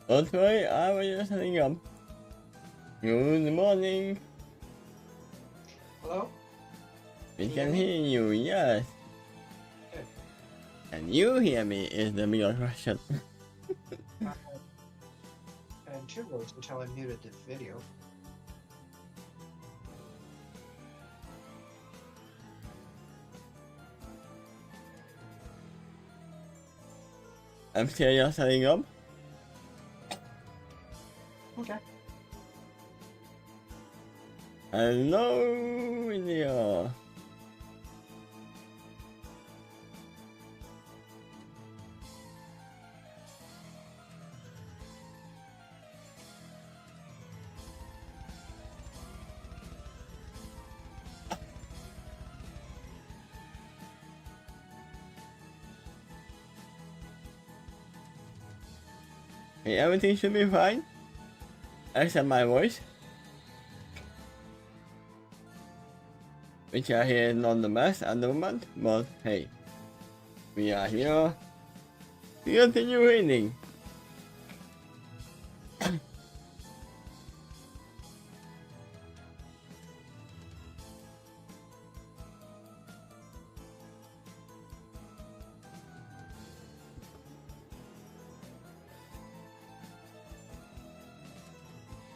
Okay, I was just setting up. Good morning. Hello? We Can you can hear hear you, yes. Good. And you hear me is the bigger question. Uh, and two votes until I muted the video. I'm still just setting up. Okay. Hello, India. Okay, everything should be fine. Except my voice. Which I hear not the best at the moment, but hey. We are here. To continue reading.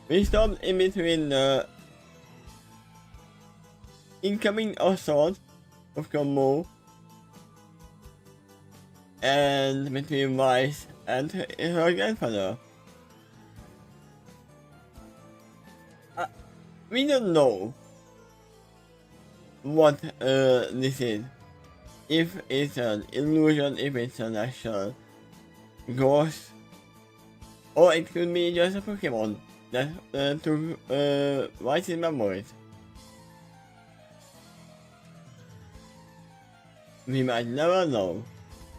We stopped in between the incoming assault of Combo and between Vice and her grandfather. We don't know what this is. If it's an illusion, if it's an actual ghost, or it could be just a Pokemon that took Vice's memories. We might never know,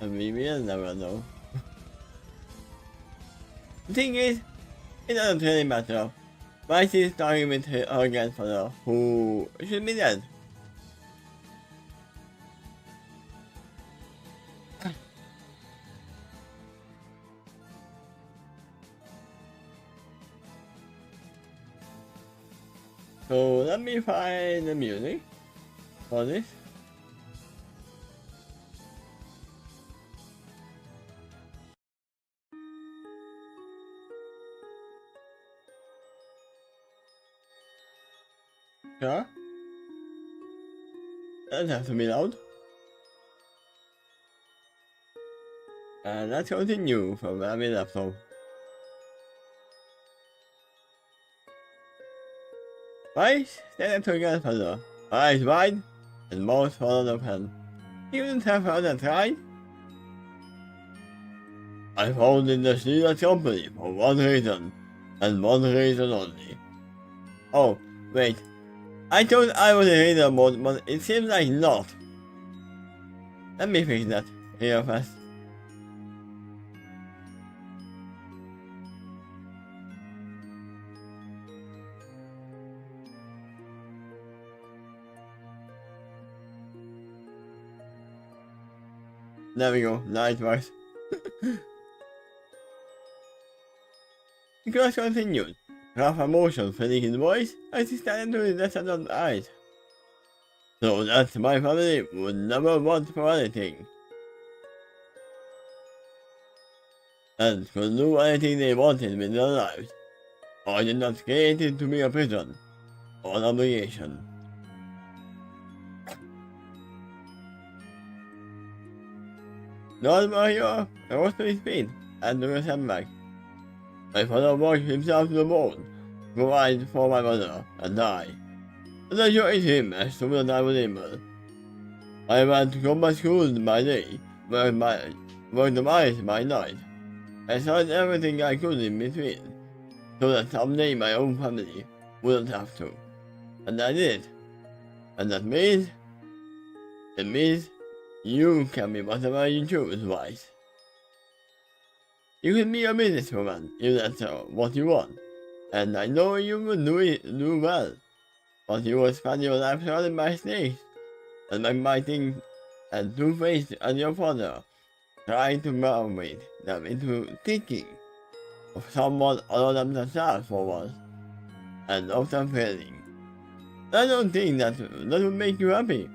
and we will never know. The thing is, it doesn't really matter. Vice is talking with her grandfather, who should be dead. So let me find the music for this. Sure. Doesn't have to be loud. And let's continue from where we left off. Vice stared at her grandfather, eyes wide and mouth full of pen. He wouldn't have other tried. I founded the Steelers Company for one reason, and one reason only. Oh, wait. I thought I was a reader mode, but it seems like not. Let me fix that real fast. There we go, now it works. The class continued, rough emotion filling his voice as he stared into his descendant's eyes. So that my family would never want for anything. And could do anything they wanted with their lives. I did not create it to be a prison, or an obligation. Not Mario rose to his feet and took a step back. My father worked himself to the bone to provide for my mother and I. And I joined him as soon as I was able. I went to combat school by day, worked the mines by night. I started everything I could in between, so that someday my own family wouldn't have to. And I did. And that means... It means you can be whatever you choose, Wise. You can be a businesswoman if that's what you want, and I know you will do well. But you will spend your life surrounded by snakes, and by biting and two-faced as your father, trying to motivate them into thinking. of someone other than themselves for once, and often failing. I don't think that would make you happy.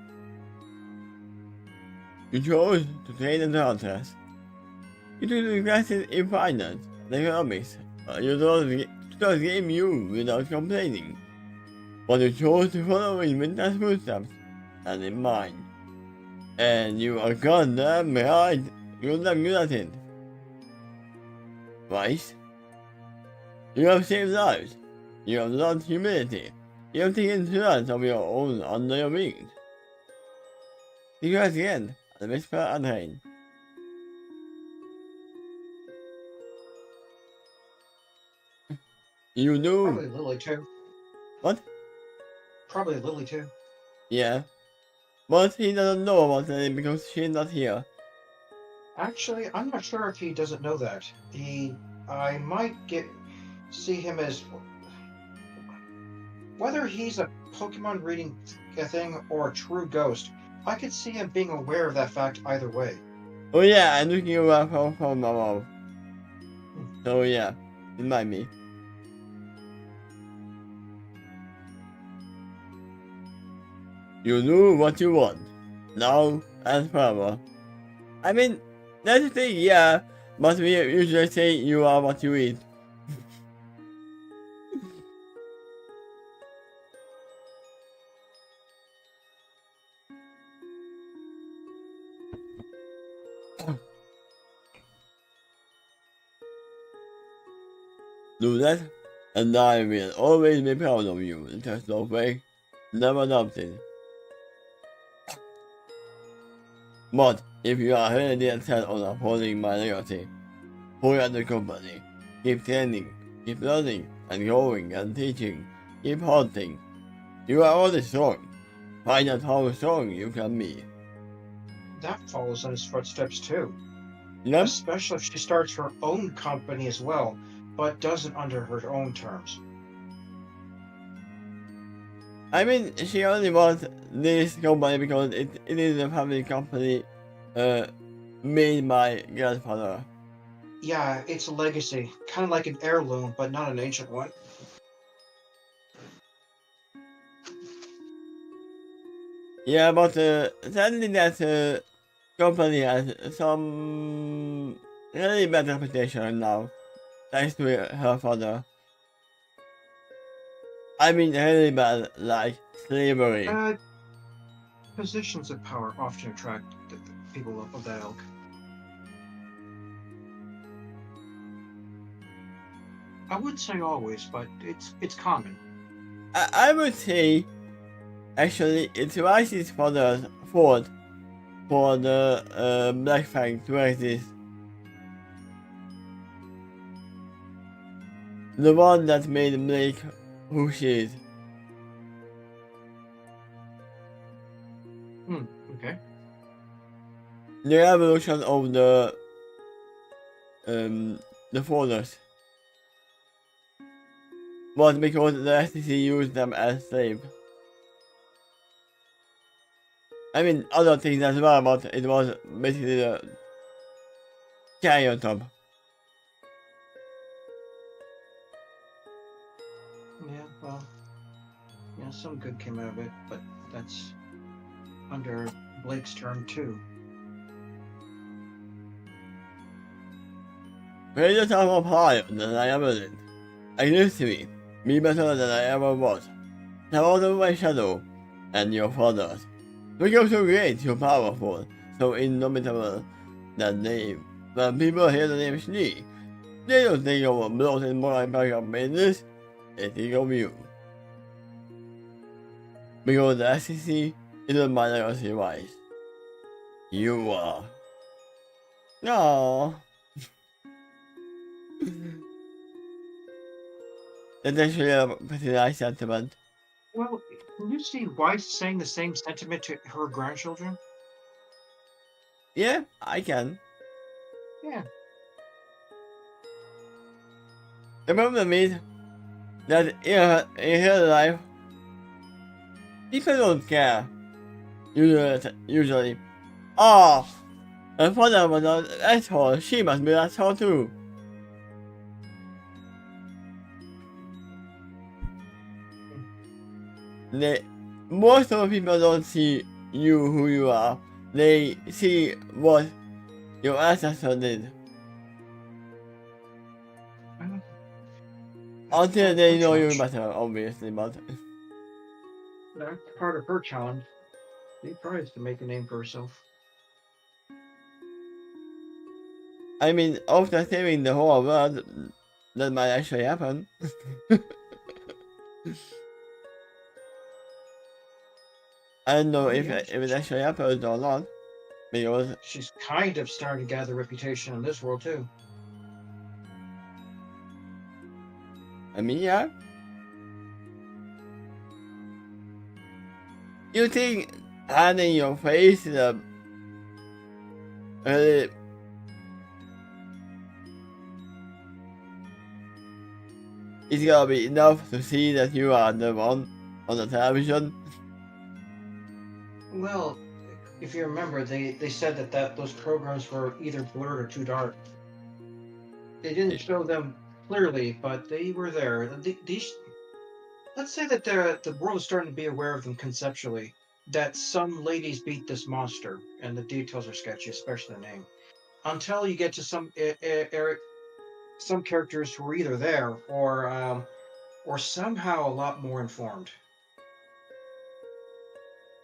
You chose to take the contest. You took the classes in finance and economics. You chose game you without complaining. But you chose to follow in Winter's footsteps, and in mine. And you are goddamn right. You're damn good at it. Right? You have saved lives. You have learned humility. You have taken turns of your own under your wings. Because again, and whisper and rain. You do. Probably Lily too. What? Probably Lily too. Yeah. But he doesn't know about Lily because she's not here. Actually, I'm not sure if he doesn't know that. I might see him as whether he's a Pokemon reading thing or a true ghost. I could see him being aware of that fact either way. Oh yeah, I'm looking around for my mom. So yeah, it might be. You knew what you want, now and forever. I mean, that's the thing, yeah, but we usually say you are what you eat. Do that, and I will always be proud of you. There's no way, never doubted. But if you are really intent on upholding my legacy, forget the company. Keep training, keep learning, and growing and teaching. Keep hunting. You are already strong. Find out how strong you can be. That follows in his footsteps too. Yep. Especially if she starts her own company as well, but does it under her own terms. I mean, she only wants this company because it is a family company made by grandfather. Yeah, it's a legacy. Kind of like an heirloom, but not an ancient one. Yeah, but sadly that company has some really bad reputation now, thanks to her father. I mean really bad, like slavery. Positions of power often attract the people of that ilk. I wouldn't say always, but it's common. I would say, actually, it's Rice's father's fault for the Black Fang to exist. The one that made Blake who she is. Okay. The evolution of the foreigners was because the SEC used them as slaves. I mean, other things as well, but it was basically the cherry on top. Yeah, well, yeah, some good came out of it, but that's under Blake's term too. Raise the top up higher than I ever did. I used to be better than I ever was. Now out of my shadow, and your father's. Become so great, so powerful, so indomitable, that when people hear the name Shnee, they don't think of a bloated moral backup business, they think of you. Because the SEC isn't my legacy wise. You are. No. That's actually a pretty nice sentiment. Well, can you see Weiss saying the same sentiment to her grandchildren? Yeah, I can. Yeah. The problem is that in her life, people don't care. Usually. Oh, her father was an asshole, she must be an asshole too. most of the people don't see you who you are. They see what your ancestor did. Until they know you better, obviously, but... That's part of her challenge. She tries to make a name for herself. I mean, after saving the whole world, that might actually happen. I don't know if it actually happens or not, because... She's kind of starting to gather a reputation in this world, too. I mean, yeah. You think adding your face is it's gonna be enough to see that you are the one on the television? Well, if you remember, they said that those programs were either blurred or too dark. They didn't show them clearly, but they were there. These, let's say that the world is starting to be aware of them conceptually. That some ladies beat this monster, and the details are sketchy, especially the name. Until you get to some characters who are either there or somehow a lot more informed.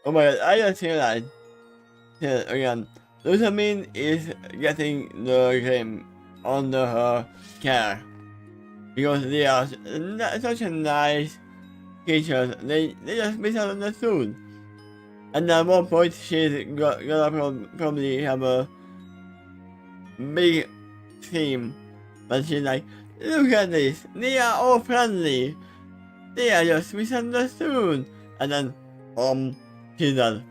Oh my god, I just realized. Again, Lusamine is getting the game under her care. Because they are such a nice creatures, they just misunderstood. And at one point she's gonna probably have a big theme. But she's like, look at this, they are all friendly. They are just misunderstood. And then, she's done.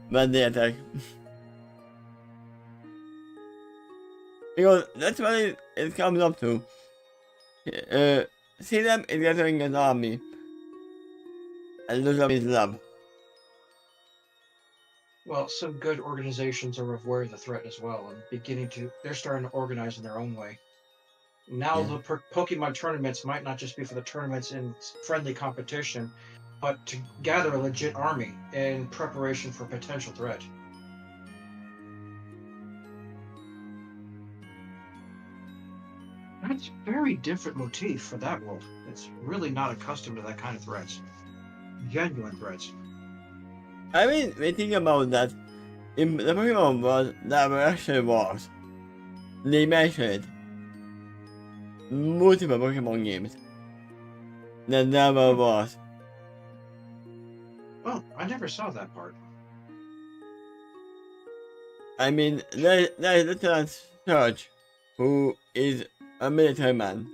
When they attack. Because that's what it comes up to. See them is gathering an army. And lose them is love. Well, some good organizations are aware of the threat as well, and they're starting to organize in their own way. Now the Pokemon tournaments might not just be for the tournaments in friendly competition, but to gather a legit army in preparation for potential threat. That's a very different motif for that world. It's really not accustomed to that kind of threats. Genuine threats. I mean, we think about that. In the Pokemon world, that actually was. They mentioned multiple Pokemon games. That never was. Well, I never saw that part. I mean, there's Lieutenant Surge, who is a military man.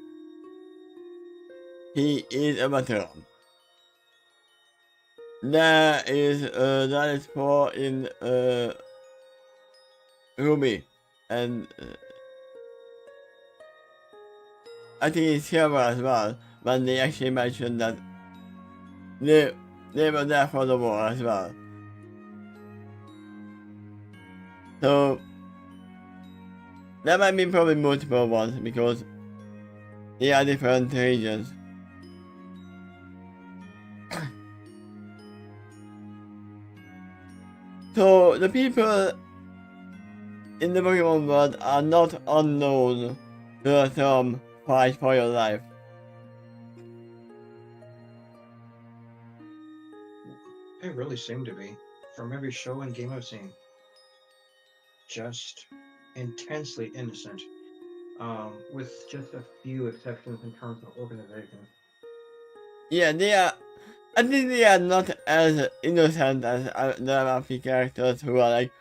He is a veteran. There is that is for in RWBY, and I think it's here as well, when they actually mentioned that they were there for the war as well. So there might be probably multiple ones because they are different regions. So the people in the Pokemon world are not unknown to the term fight for your life. They really seem to be, from every show and game I've seen. Just intensely innocent, with just a few exceptions in terms of organization. Yeah, they are. I think they are not as innocent as the RP characters who are like,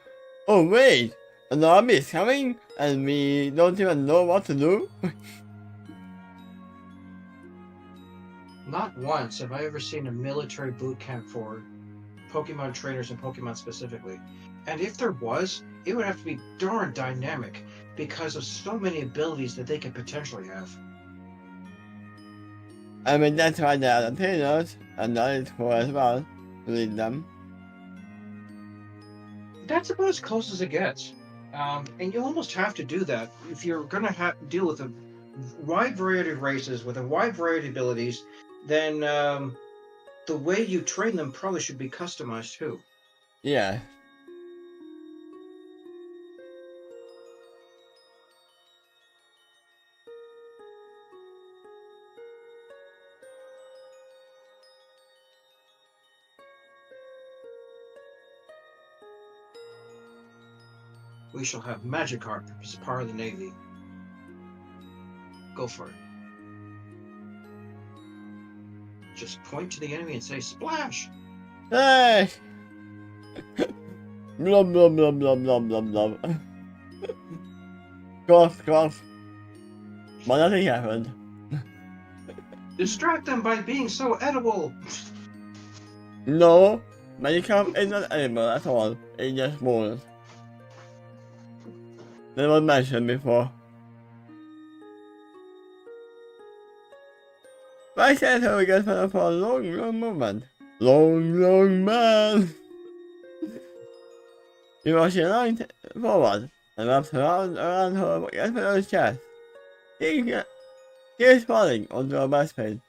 oh wait, an army is coming and we don't even know what to do. Not once have I ever seen a military boot camp for Pokemon trainers and Pokemon specifically. And if there was, it would have to be darn dynamic because of so many abilities that they could potentially have. I mean, that's why there are the trainers and knowledge for as well to lead them. That's about as close as it gets. And you almost have to do that if you're going to deal with a wide variety of races with a wide variety of abilities then the way you train them probably should be customized too. Yeah. We shall have Magikarp as part of the Navy. Go for it. Just point to the enemy and say, splash! Hey! Blub, blub, blub, blub, blub, blub, blub. Cross. But nothing happened. Distract them by being so edible! No, Magikarp is not animal at all. It just moves. That was mentioned before. My center gets for a long movement. Long man. He was aligned forward and wrapped around her Gaspero's chest. He is falling onto a backspin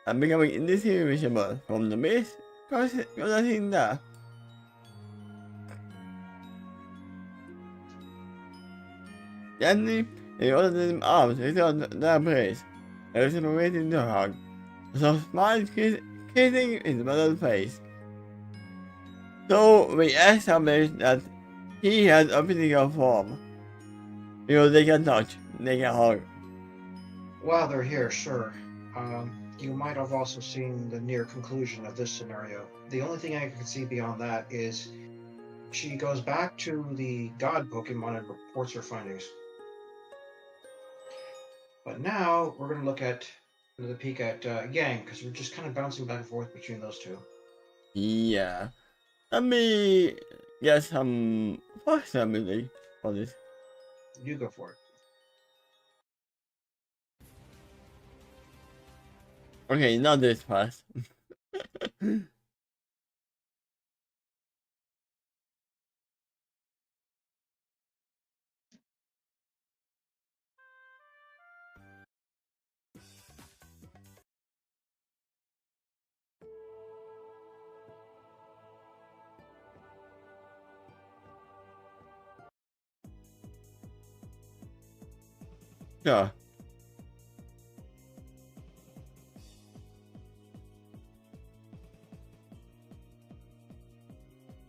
and becoming indistinguishable from the mist crossing there. Gently, he ordered his arms returned their place, and reciprocating the hug. So smile kissing his mother's face. So we established that he has a physical form. They can touch, they can hug. While they're here, sure. You might have also seen the near conclusion of this scenario. The only thing I can see beyond that is she goes back to the God Pokemon and reports her findings. But now we're going to look at another peek at Yang, because we're just kind of bouncing back and forth between those two. Yeah. Let me get some first music for this. You go for it. Okay, not this fast. Yeah.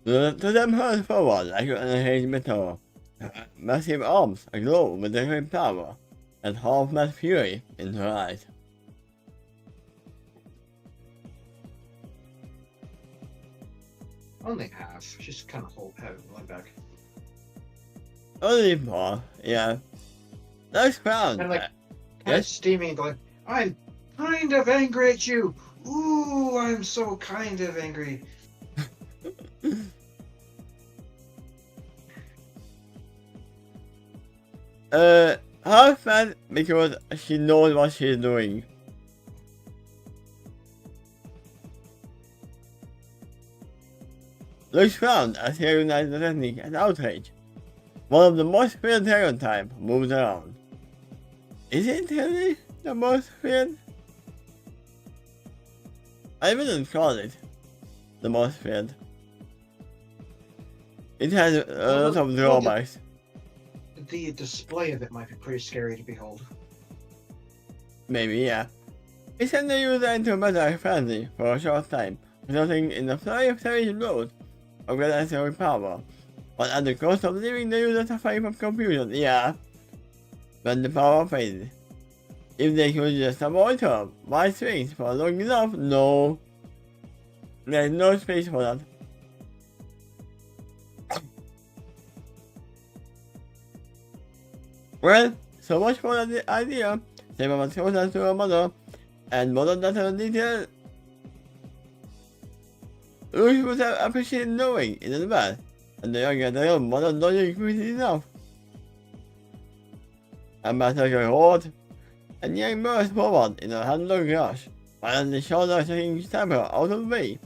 To them hurls forward like an enhanced metal. Massive arms aglow with their great power, and half-mad fury in her eyes. Only half. She's kind of holding back. Only more, yeah. Nice crown. And like, kind yes? of steaming and going, I'm kind of angry at you. Ooh, I'm so kind of angry. Half mad because she knows what she's doing. Looks round as he recognizes the technique as outrage. One of the most feared dragon type moves around. Is it really the most feared? I wouldn't call it the most feared. It has a lot of drawbacks. The display of it might be pretty scary to behold. Maybe, yeah. It sent the user into a better frenzy for a short time, resulting in a flurry of savage blows of unnecessary power, but at the cost of leaving the user suffering from confusion, yeah. When the power fades. If they could just avoid her, wide swings for long enough, no. There's no space for that. Well, so much for the idea. Saber was closer to her mother, and more than her detail. Lucy would have appreciated knowing in advance, and the younger the mother not quickly enough. Ambassador roared, and Yang burst forward in a handling rush, violently shoulder shaking Saber out of the way,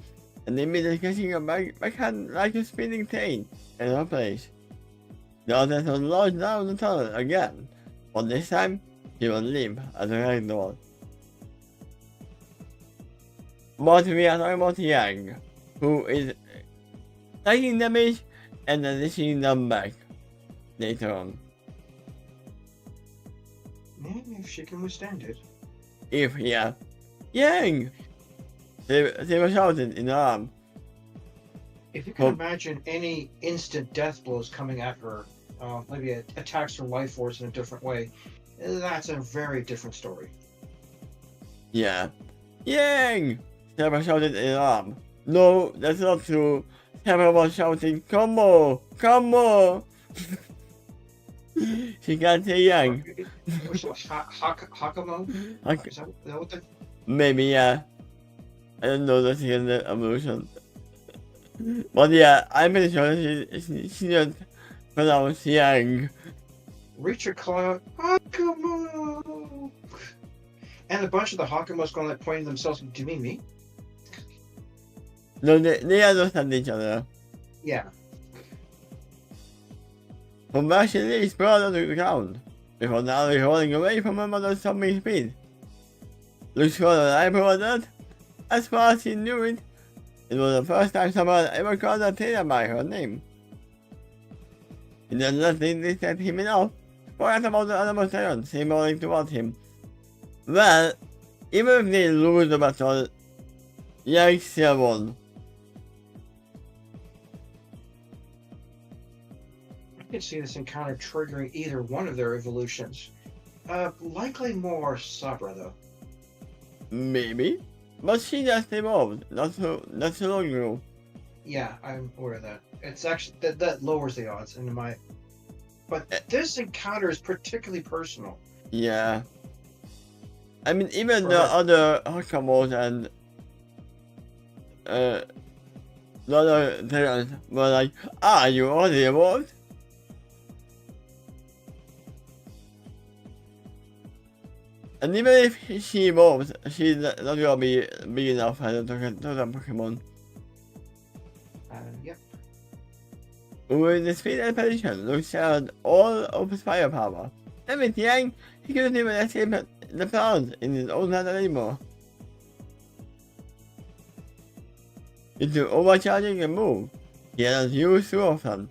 and immediately catching a backhand like a spinning train in her place. The others would launch down the tunnel again, but this time, he would limp as a ragdoll. but we are talking about Yang, who is taking damage and then dishing them back later on. If she can withstand it. If, yeah. Yang! They were shouting in the arm. If you can imagine any instant death blows coming at her, maybe attacks her life force in a different way, that's a very different story. Yeah. Yang! They were shouting in the arm. No, that's not true. They was shouting, Como! Como! She can't say Yang. Hakamo? Is that what the... Maybe, yeah. I don't know the second evolution. But yeah, I'm pretty sure she just pronounced Yang. Reach your cloud, Hakamo! And a bunch of the Hakamos going like pointing themselves. Do you mean me? No, they understand each other. Yeah. From where she leaves brought to the ground, before now rolling away from her mother's stomping speed. Looks for an eyebrow at that. As far as she knew it, it was the first time someone ever called Athena by her name. He did not think this set him enough. Forget about the other Mosterians rolling towards him. Well, even if they lose the battle, Yang still won. I can see this encounter triggering either one of their evolutions. Likely more Sabra though. Maybe. But she just evolved, not so long ago. Yeah, I'm aware of that. It's actually that lowers the odds into my. But this encounter is particularly personal. Yeah. I mean, even the other Hakamos and the other Terrans were like, you already evolved? And even if she evolves, she's not gonna be big enough as a totem Pokemon. Yep. With the speed and position, looks at all of his firepower. And with Yang, he couldn't even escape the plants in his own hand anymore. Into overcharging a move he hadn't used too often,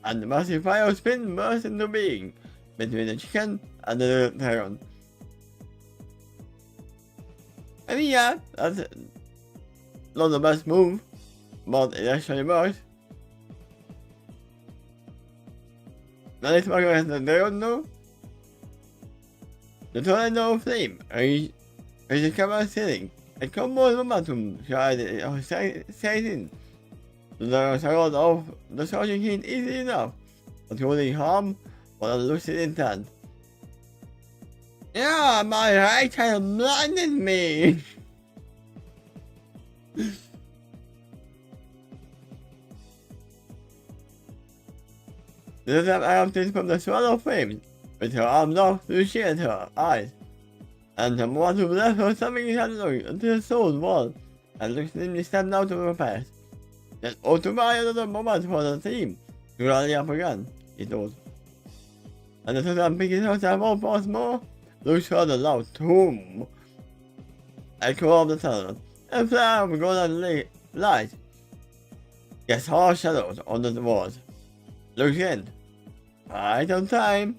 and the massive fire spin burst into being between the chicken and the Terran. I mean, yeah, that's not the best move, but it actually works. Now let's talk about the Tornado. The Tornado Flame reaches the camera ceiling and combos momentum in. The circle of the charging heat easy enough, but causing harm for the lucid intent. Yeah, my right hand blinded me! The arm things from the swallow flames, with her arms off to shield her eyes. And the one who left her something had looked into the soul's wall, and looked suddenly stepped out of her past. Then to buy another moment for the team to rally up again, he thought. And the totem picking herself up once more, looks for the loud tomb. Echo of the tunnel, and flare of golden light. Gets harsh shadows on the walls. Looks in. Right on time.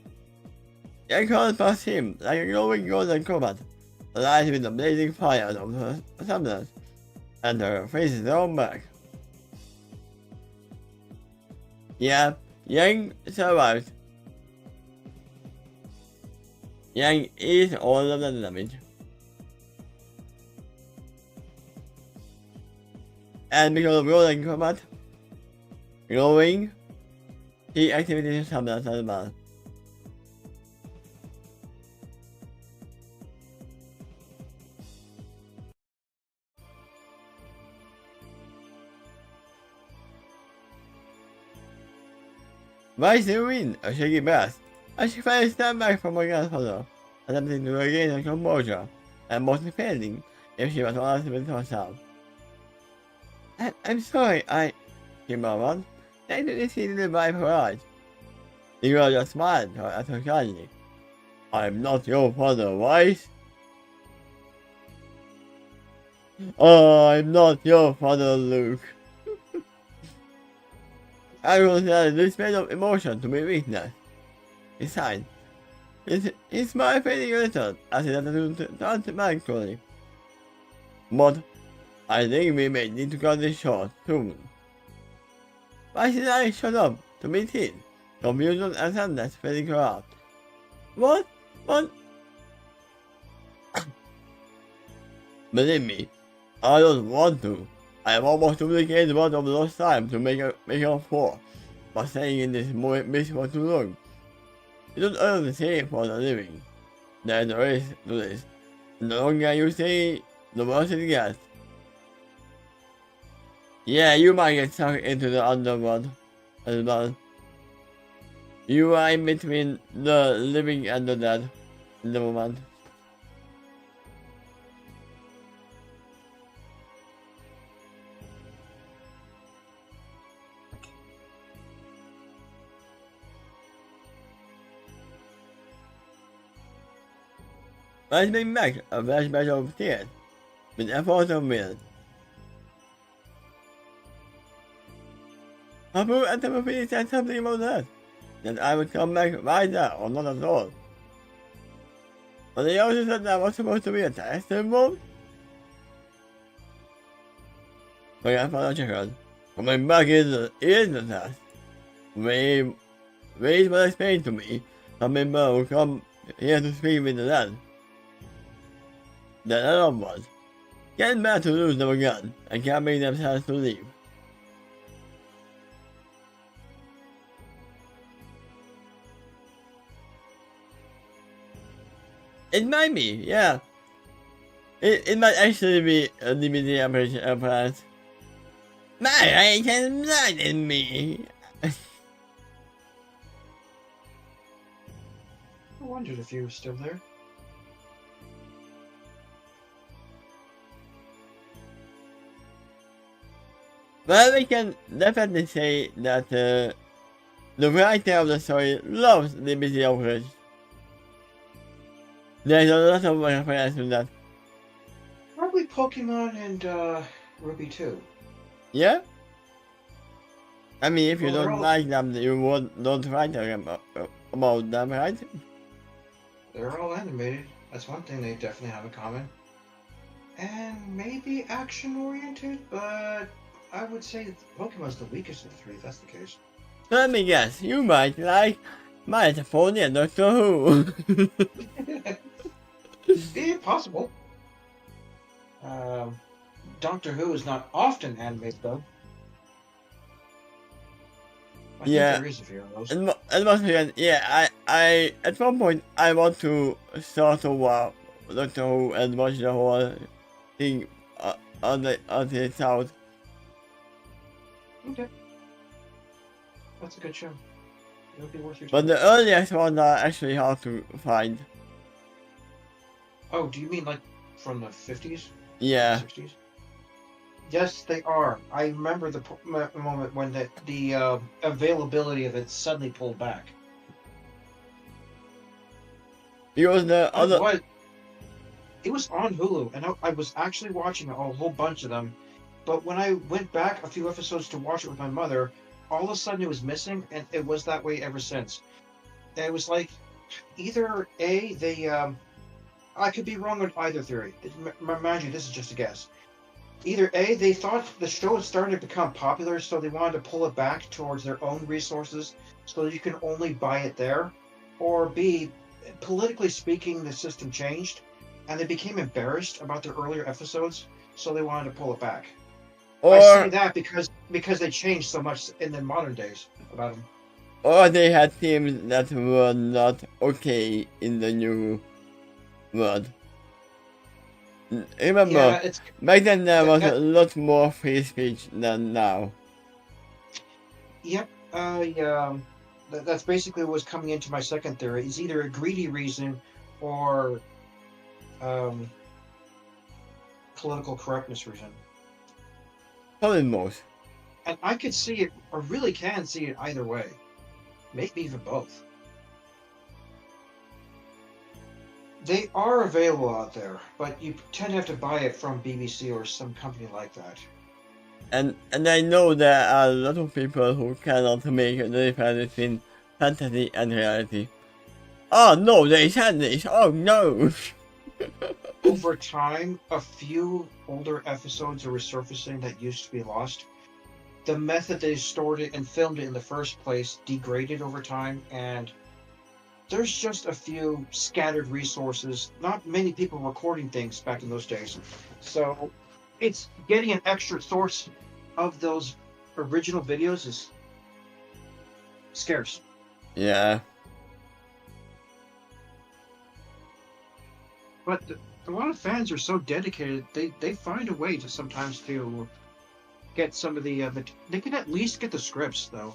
Yang calls past him like a glowing golden comet, alight with the blazing fire of her semblance, and her face is thrown back. Yeah, Yang survived. Yang eats all of the damage. And because of golden combat, glowing, he activated his semblance as well. Rise the wind, a shaky breath, as she finally stepped back from her grandfather, attempting to regain her composure, and mostly failing if she was honest with herself. I'm sorry, she murmured, trying to see the revive her eyes. The girl just smiled at her kindly. I'm not your father, Wise. Oh, I'm not your father, Luke. I will say this made of emotion to be weakness. Besides, it's my feeling little as it doesn't automatically. But I think we may need to cut this short soon. Why should I shut up to be seen? Confusion and sadness filling her out. What? What? Believe me, I don't want to. I have almost duplicated one of those times to make up for, but staying in this miss for too long. You don't earn the same for the living. There's a risk to this. The longer you stay, the worse it gets. Yeah, you might get sucked into the underworld as well. You are in between the living and the dead in the moment. Let's bring back a flashback of tears with efforts of will. Abu and Timothy said something about that I would come back right there or not at all. But they also said that was supposed to be a test involved. My grandfather chuckled. Coming back is the test. Ray will explain to me. Some member will come here to speak with the dead. The other was getting back to lose them again and can't make themselves to leave. It might be, yeah. It might actually be a DVD appearance. My eye can blind me. I wondered if you were still there. Well, we can definitely say that the writer of the story loves limited coverage. There's a lot of reference to that. Probably Pokemon and RWBY too. Yeah? I mean, if you Well, don't like them, you don't write about them, right? They're all animated. That's one thing they definitely have in common. And maybe action-oriented, but I would say Pokemon's the weakest of the three, if that's the case. Let me guess, you might like My Phone and Doctor Who. Yeah, possible. Doctor Who is not often animated, though. I think there is a few of those. And once again, yeah, I at one point I want to start to watch Doctor Who and watch the whole thing until it's out. Okay. That's a good show. It'll be worth your time. But the earliest ones are actually hard to find. Oh, do you mean like from the 50s? Yeah. 60s? Yes, they are. I remember the moment when the availability of it suddenly pulled back. Because the other... It was on Hulu, and I was actually watching a whole bunch of them. But when I went back a few episodes to watch it with my mother, all of a sudden it was missing, and it was that way ever since. It was like, either A, they... I could be wrong with either theory. Mind you, this is just a guess. Either A, they thought the show was starting to become popular, so they wanted to pull it back towards their own resources so that you can only buy it there. Or B, politically speaking, the system changed, and they became embarrassed about their earlier episodes, so they wanted to pull it back. I say that because they changed so much in the modern days about them. Or they had themes that were not okay in the new world. Remember, back then there was a lot more free speech than now. Yep, that's basically what was coming into my second theory. It's either a greedy reason or political correctness reason. Probably most. And I could see it, or really can see it either way. Maybe even both. They are available out there, but you tend to have to buy it from BBC or some company like that. And I know there are a lot of people who cannot make the difference between fantasy and reality. Oh no, they said this. Oh no. Over time, a few older episodes are resurfacing that used to be lost. The method they stored it and filmed it in the first place degraded over time, and there's just a few scattered resources. Not many people recording things back in those days. So it's getting an extra source of those original videos is scarce. Yeah. But a lot of fans are so dedicated, they find a way to sometimes to get some of the they can at least get the scripts, though.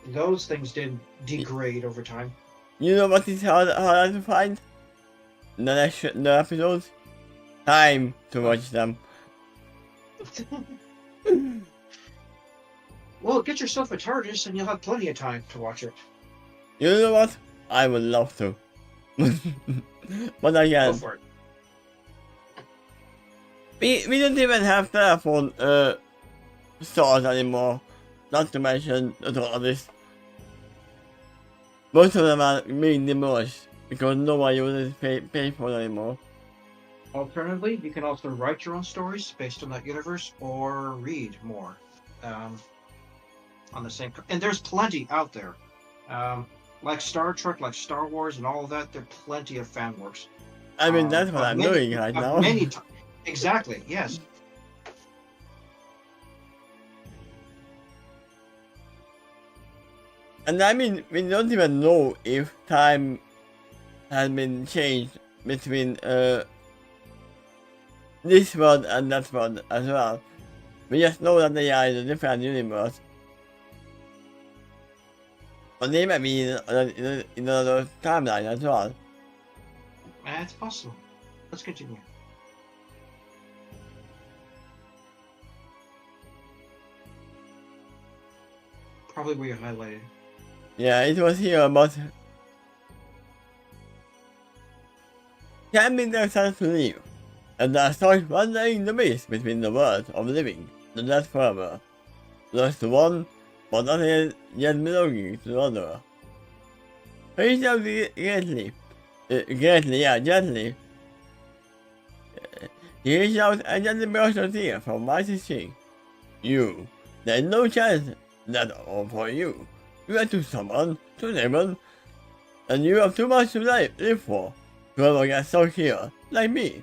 Those things did degrade over time. You know what is hard to find? The episodes? Time to watch them. Well, get yourself a TARDIS and you'll have plenty of time to watch it. You know what? I would love to. But I Go can't. for it. We don't even have telephone stores anymore. Not to mention the TARDIS. Most of them are being demolished because no one uses payphone anymore. Alternatively, you can also write your own stories based on that universe or read more on the same. And there's plenty out there. Like Star Trek, like Star Wars, and all of that. There are plenty of fan works. I mean, that's what I'm doing right now. Exactly, yes. And I mean, we don't even know if time has been changed between this world and that world as well. We just know that they are in a different universe. Or they might be in another timeline as well. It's possible. Let's continue. Probably where you highlighted. Yeah, it was here, but can there starts to leave, and I start wandering the mist between the worlds of living, the dead forever. Lost to one, but not yet belonging to the other. Reach out gently. Gently. He reached out and gently brushed a tear from Marcy's cheek. You. There's no chance that all for you. You are too stubborn, too stubborn, and you have too much to live for. Whoever gets stuck here, like me.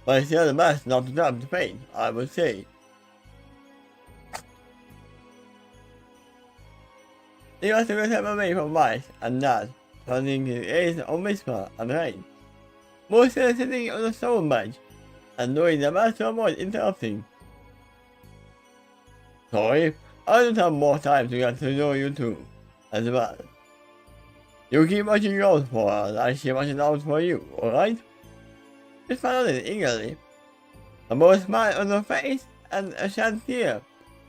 But it's still the best not to tap the pain, I would say. He was to get him away from Vice and Dad, turning his gaze on Whisper and Rain. Both still sitting on the stone bench, and doing their best to avoid interrupting. Sorry, I don't have more time to get to know you two, as well. You keep watching out for her like she's watching out for you, alright? She smiled eagerly. A more smile on her face and a sad tear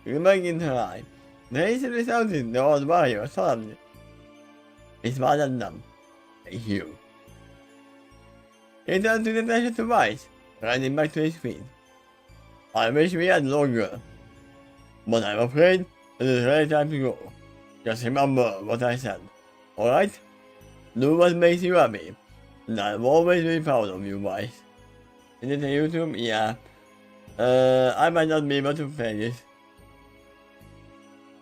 glimmering in her eye. They instantly sounded the old warrior solemnly. He smiled at them. Thank you. He turned to the attention to Vice, riding back to his feet. I wish we had longer, but I'm afraid it is really time to go. Just remember what I said, alright? Do what makes you happy, and I'll always be proud of you, Vice. Is it a YouTube? Yeah. I might not be able to play this.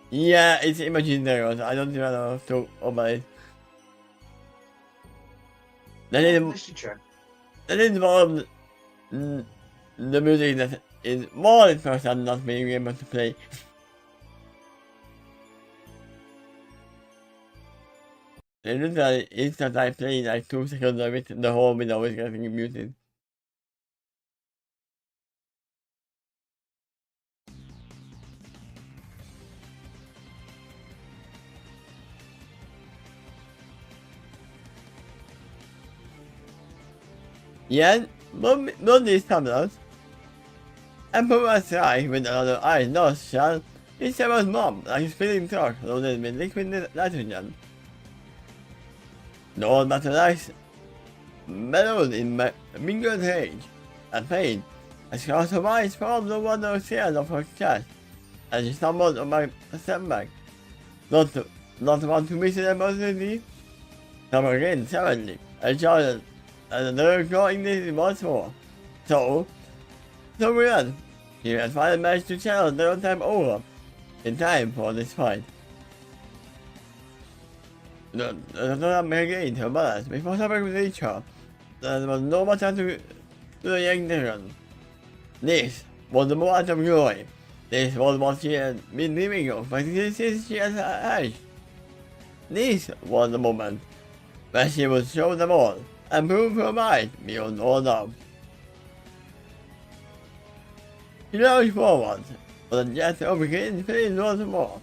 Yeah, it's imaginary, I don't even know to open it. That involves the music that is more than first I'm not being able to play. Literally, it's that I play like 2 seconds of it, the whole video is getting muted. Yet, not these tabloids. Emperor was eye with another eye nose shut. He Sarah's mom, like his feeling truck loaded with liquid nitrogen. No mathematics mellowed in mingled rage and pain as she survived from the wonder tears of her chest as she stumbled on my setback. Not want to miss an opportunity. Come again, suddenly, I shouted, and the nerve going this once more. So we ran. He had finally managed to channel the time over in time for this fight. The again her balance before suffering with each other. There was no more time to do the young dragon. This was the moment of glory. This was what she had been dreaming of since she had hatched. This was the moment where she would show them all and prove her might beyond all doubt. She lurched forward, but the jet overcame feeling once more,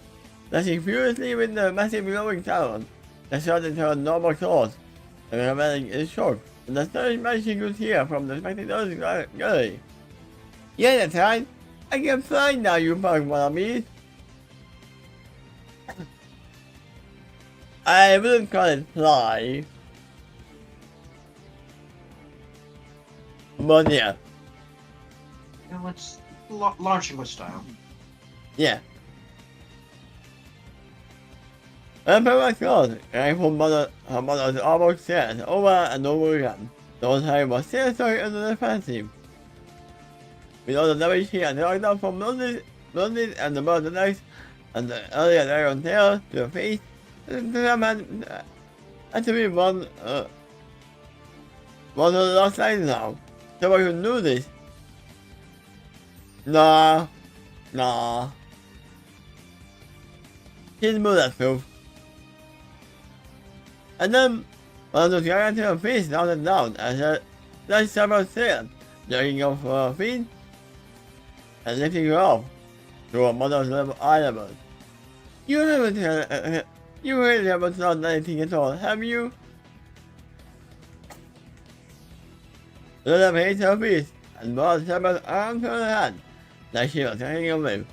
dashing furiously with the massive glowing talon that shot into her normal claws, and revealing in shock and the astonishment she could hear from the spectators' gallery. Yeah, that's right. I can fly now, you punk wannabe. I wouldn't call it fly. But yeah. Now let's launching with style. Yeah. And my God, I from her mother's almost said over and over again. Those I was seriously under the fancy. With all the damage she had knocked out from London and the murder knife, and the earlier iron tail to her face, and to be one of the last lines now. Someone who knew this. Nah. She's bulletproof. And then one of those guys to her face down and down as her last several sailed, dragging off her feet and lifting her off to her mother's level island. You really haven't done anything at all, have you? Let her face her face and brought several arms to her hand, like she was hanging away,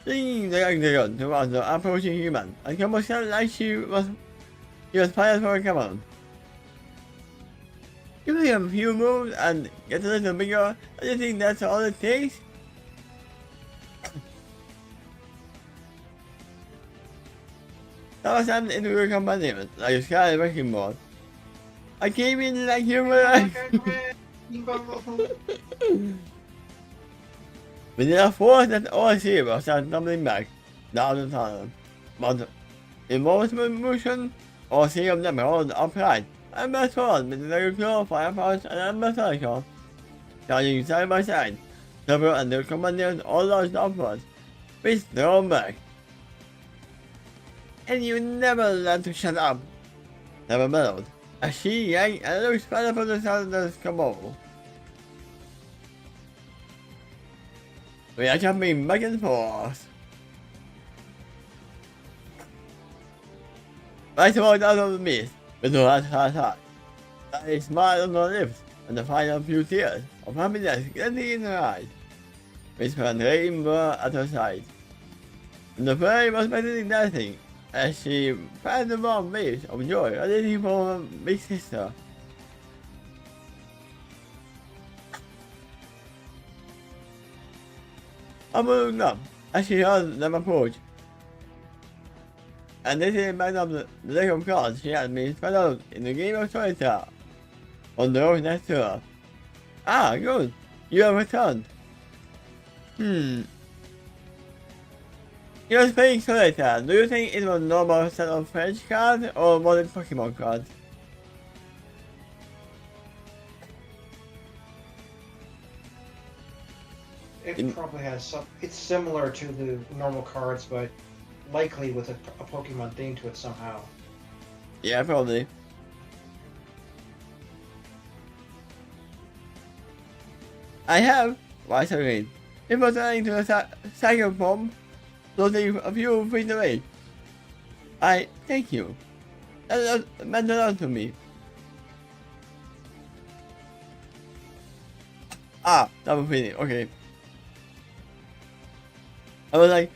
flinging the young dragon towards the approaching human, and almost sounded like she was fired for a command. You make a few moves and get a little bigger, and you think that's all it takes? That was something into your companion, like a sky wrecking ball. I came in like you were. With enough force that all zero started tumbling back down the tunnel. But in motion, all three of them held upright and moved forward with their claw, firepower, and methodical, charging side by side. Several and their companions all launched upwards, with their own back. And you never learn to shut up, never bellowed, as she yanked and looked further from the sound of the combo. We are jumping back and forth. Right walked out of the mist with her heart. A smile on her lips and the final few tears of happiness glinting in her eyes. Whisper and Rain were at her side. And the fairy was meditating dancing as she fanned the warm waves of joy radiating from her big sister. Amber looked up as she heard them approach, and this is back of the deck of cards she had been spread out in the game of solitaire on the road next to her. Ah, good, you have returned. You're playing solitaire. Do you think it was a normal set of French cards or was it Pokemon cards? It probably has some. It's similar to the normal cards, but likely with a Pokemon theme to it somehow. Yeah, probably. I have. Why so green? It was running to a second form, floating a few feet away. I thank you. That meant a lot to me. Ah, double feeling. Okay. I was like,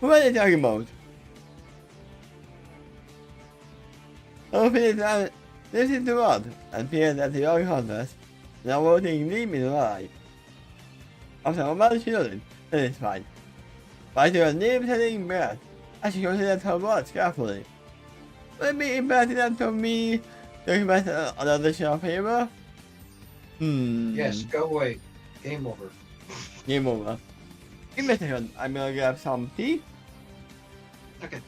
what are they talking about? Double feeling This is the world, and fear that the young hunters now voting leave me alive. After a month children, that is fine. But your name telling breath, I should consider her words carefully. Would it be impertinent for me to request another share of favor? Yes, go away. Game over. Game over. Give me a second, I'm gonna grab some tea. Okay.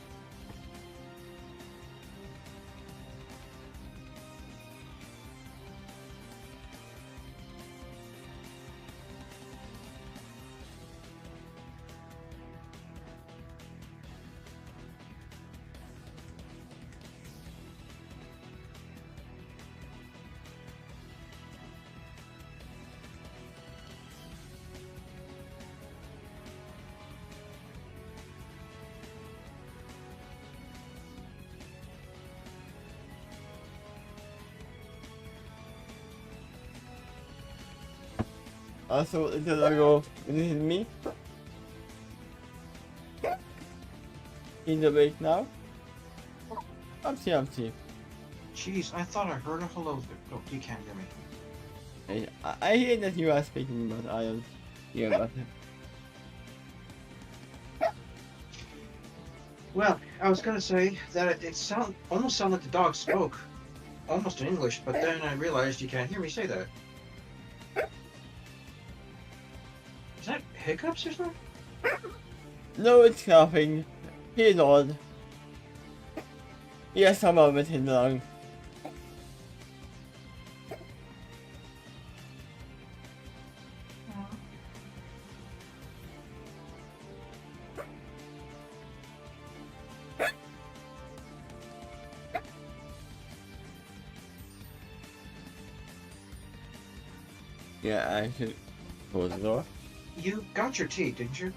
Also, it's a logo. This is me. In the wake now. Upsy. Jeez, I thought I heard a hello. Oh, you can't hear me. I hear that you are speaking, but I don't hear nothing. Well, I was gonna say that it almost sounded like the dog spoke, almost in English, but then I realized you can't hear me say that. Is that hiccups or something? No, it's nothing. He's old. He has some of it in the lung. Yeah, I should close the door. You got your tea, didn't you?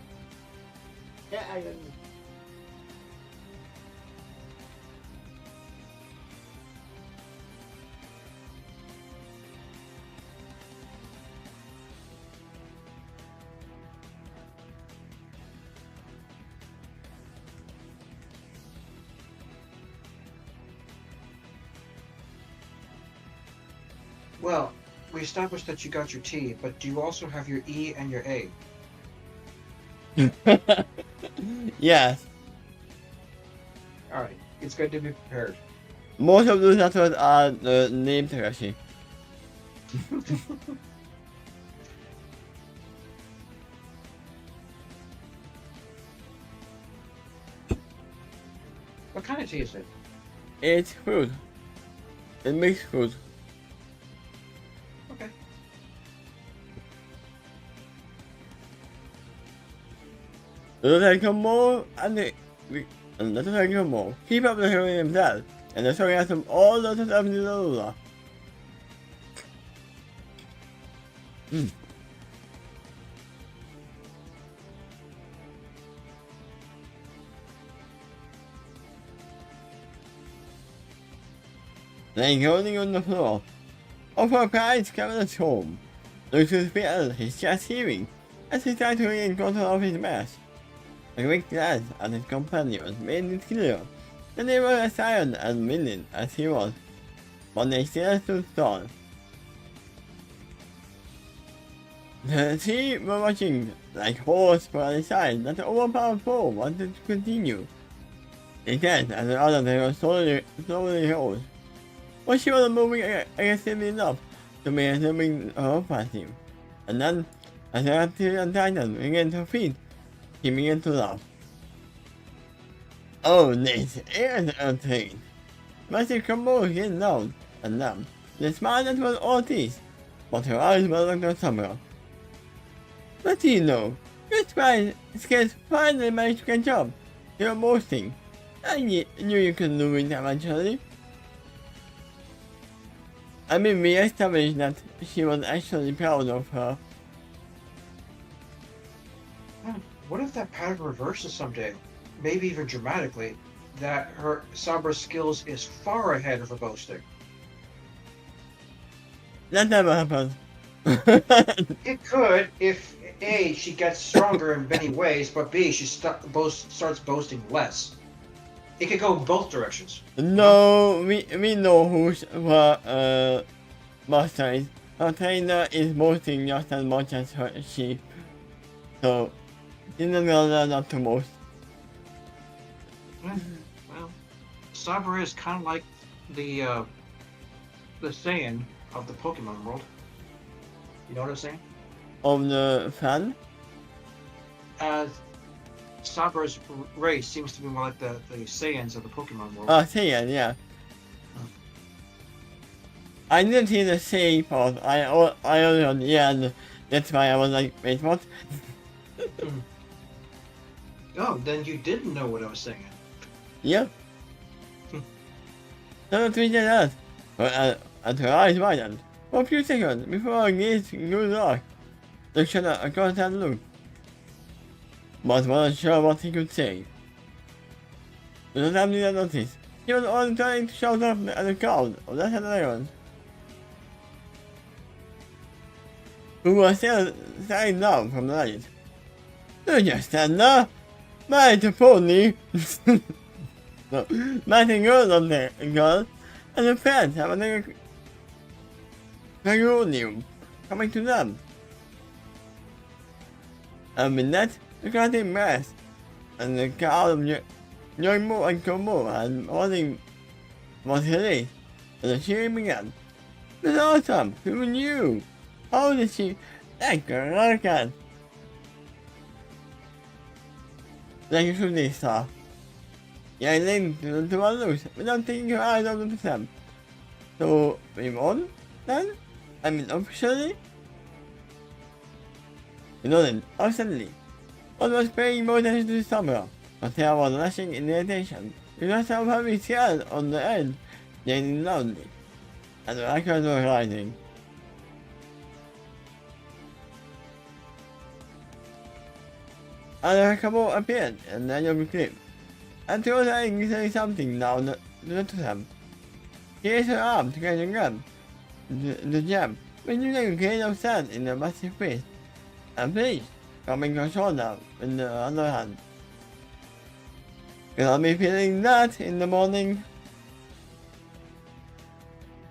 Yeah, I did. Well, we established that you got your T, but do you also have your E and your A? Yes. Alright, it's good to be prepared. Most of those letters are the name Takeshy. What kind of tea is it? It's fruit. It makes fruit. Okay. Little come more and little come more. Keep up the hearing himself, and the story has them all the time in the Lola. Laying holding on the floor. Over a prize cabinet home. Looks to feel his chest heaving as he tried to regain control of his mask. A quick glance at his companions made it clear that they were as silent and willing as he was, but they still stood tall. The three were watching like horses for a sign that the overpowered foe wanted to continue. They said as the others were slowly rose. But she was moving aggressively enough to make her bring her past him. And then, as the Arcturian Titan began to feed, he began to laugh. Oh, this is untrained. Massive combo came down and down. The smile that was all teeth, but her eyes were locked on somewhere. But you know, your skills finally managed to catch up. You were boasting. I knew you could do it eventually. I mean, we established that she was actually proud of her. What if that pattern reverses someday? Maybe even dramatically, that her Sabra's skills is far ahead of her boasting. That never happened. It could if A, she gets stronger in many ways, but B, she starts boasting less. It could go both directions. No, we know who's what Master is. Her trainer is molting just as much as she. So, she's not gonna learn up to most. Well, Sabra is kind of like the Saiyan of the Pokemon world. You know what I'm saying? Of the fan? Sabra's race seems to be more like the Saiyans of the Pokemon world. Saiyan, yeah. I didn't see the C part. I only on the end. That's why I was like, wait, what? Oh, then you didn't know what I was saying. Yeah. So we did that. But until I was widened. For a few seconds before I gazed grew dark. Look shut up across that loop. But wasn't sure what he could say. Without having that notice, he was only trying to shout up at the crowd of that lion. Who was still standing down from the light. Do you stand there? My pony. No, Martin girls on there, girl, and the fans have a reunion coming to them. And with that, the crowd embraced, and the crowd of young Mo and Komo and holding was released, and the cheering began. That's awesome! Who knew? How did she? Thank you, American. Like a shooting star. Yelling to one loose without taking her eyes off of them. So, we won, then? I mean, officially? You know then, suddenly, one was paying more attention to the camera, but there was lashing in irritation. You just have heavy scared on the end, yelling loudly, and the actors were rising. And Rakabo appeared, and then you clip. And she was saying something now to them. She raised her arm to catch a grab the jam, when you take a grain of sand in a massive face. And please, coming her shoulder in the other hand. Will I be feeling that in the morning?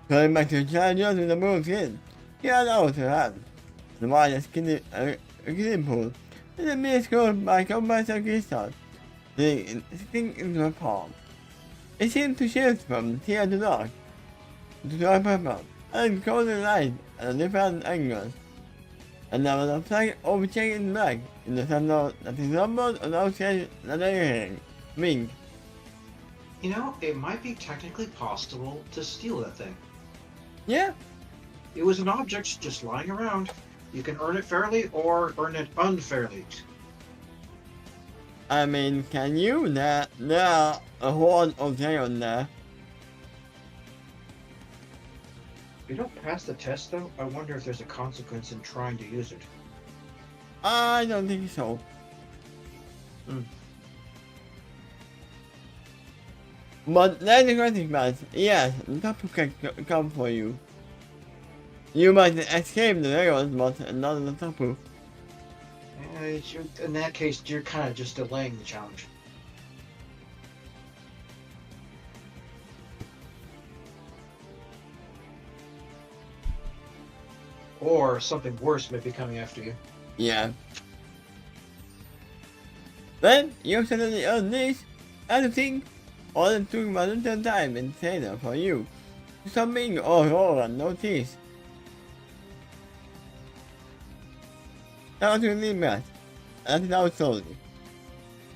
Going back to the challengers with the blue skin, she held out her hand. The wide skinny pool, and the mere scroll by compressor crystal, sitting into her palm. It seemed to shift from tear to dark, to dark purple, and golden light at different angles. And there was a flag overchanging black in the center that resembled an outside lettering. Wing. You know, it might be technically possible to steal that thing. Yeah. It was an object just lying around. You can earn it fairly or earn it unfairly. I mean, can you? There are a horde of Zion there. If you don't pass the test, though, I wonder if there's a consequence in trying to use it. I don't think so. But that's the question, man. Yes, the Tapu can come for you. You might escape the Dragons, but not the Tapu. In that case, you're kind of just delaying the challenge. Or something worse may be coming after you. Yeah. Then, you suddenly earn this, everything, all it took was a little time and later for you. Something Aurora noticed. Now to leave that, and now slowly.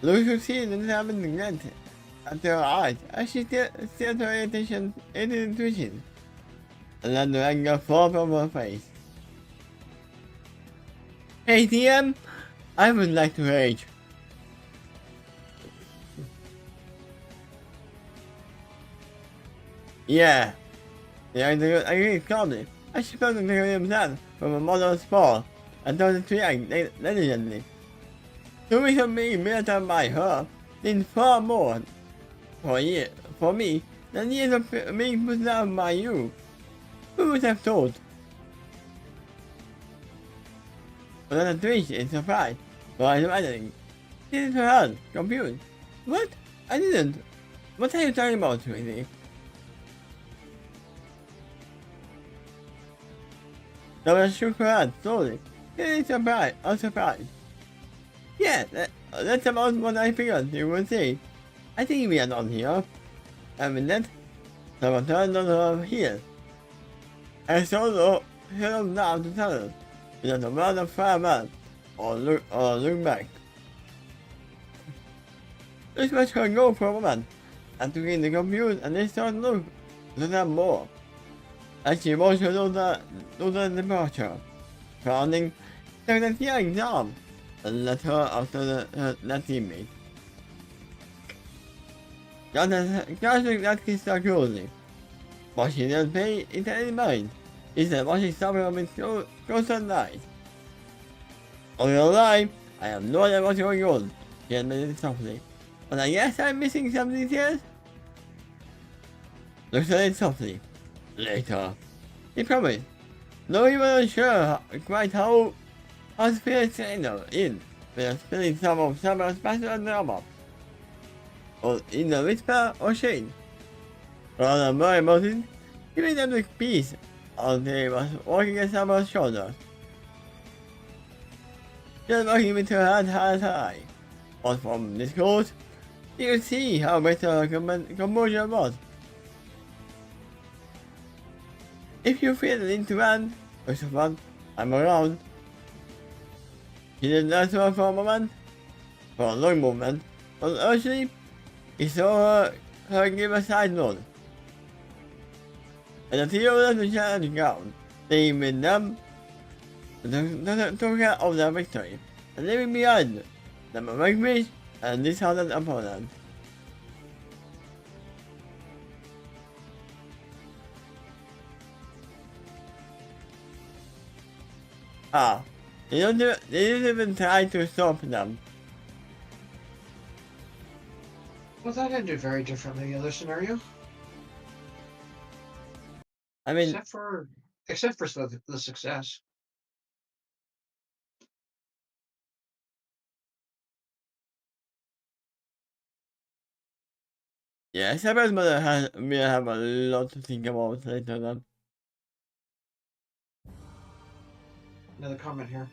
Look to see the having neglected at her eyes as she steered her attention into intuition, and let the anger fall from her face. Hey TM, I would like to rage. Yeah, I agreed calmly. I suppose to himself from a mother's fall and started to react negligently. 2 weeks of being military by her did far more for me than years of being put down by you. Who would have thought? Another twitch in surprise, but I was imagining. This is her hand, confused. What? I didn't. What are you talking about, sweetie? That shook her head slowly. Really surprised. I'm surprised. Yeah, that's about what I figured you would say. I think we are done here. A minute. Someone turned on her heel. I saw her down the tunnel. Without a word of farewell or look back. This was her goal for a moment. After getting the confused and they started to look at more. As she watched her daughter's departure, frowning, took the tearing arm and led her after that teammate. Josh looked at Krista closely, but she didn't pay it any mind. Instead, watching someone with closed eyes. On your line, I have no idea what's going on, she admitted softly. But I guess I'm missing some details? Looked at it softly. Later. He promised. Though he wasn't sure quite how to fill his trainer in, without spilling some of Summer's personal drama. Or either whisper or shade. Rather than worry about it, he made them look peace until he was walking at Summer's shoulder. Just walking with her hand held high. But from this close, you could see how better her composure was. If you feel the need to run, first of all, I'm around. He didn't answer her for a moment, for a long moment, but urgently, he saw her give a side nod. And the trio left the challenge ground, staying with them, took care of their victory, and leaving behind them a vanquished and disheartened opponent. Ah, they didn't even try to stop them. Well, that ended very differently in the other scenario. I mean, except for the success. yeah, Sabra's mother will have a lot to think about later on. Another comment here.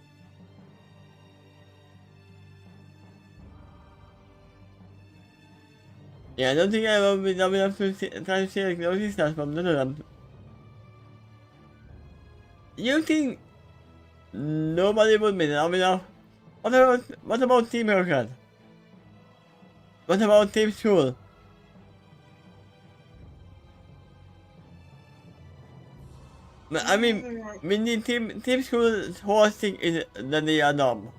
Yeah, I don't think I will be dumb enough to try to see like those stars from none of them. You think nobody would be dumb enough? What about Team Haircut? What about Team School? I mean, we need Team School's whole thing is that they are dumb.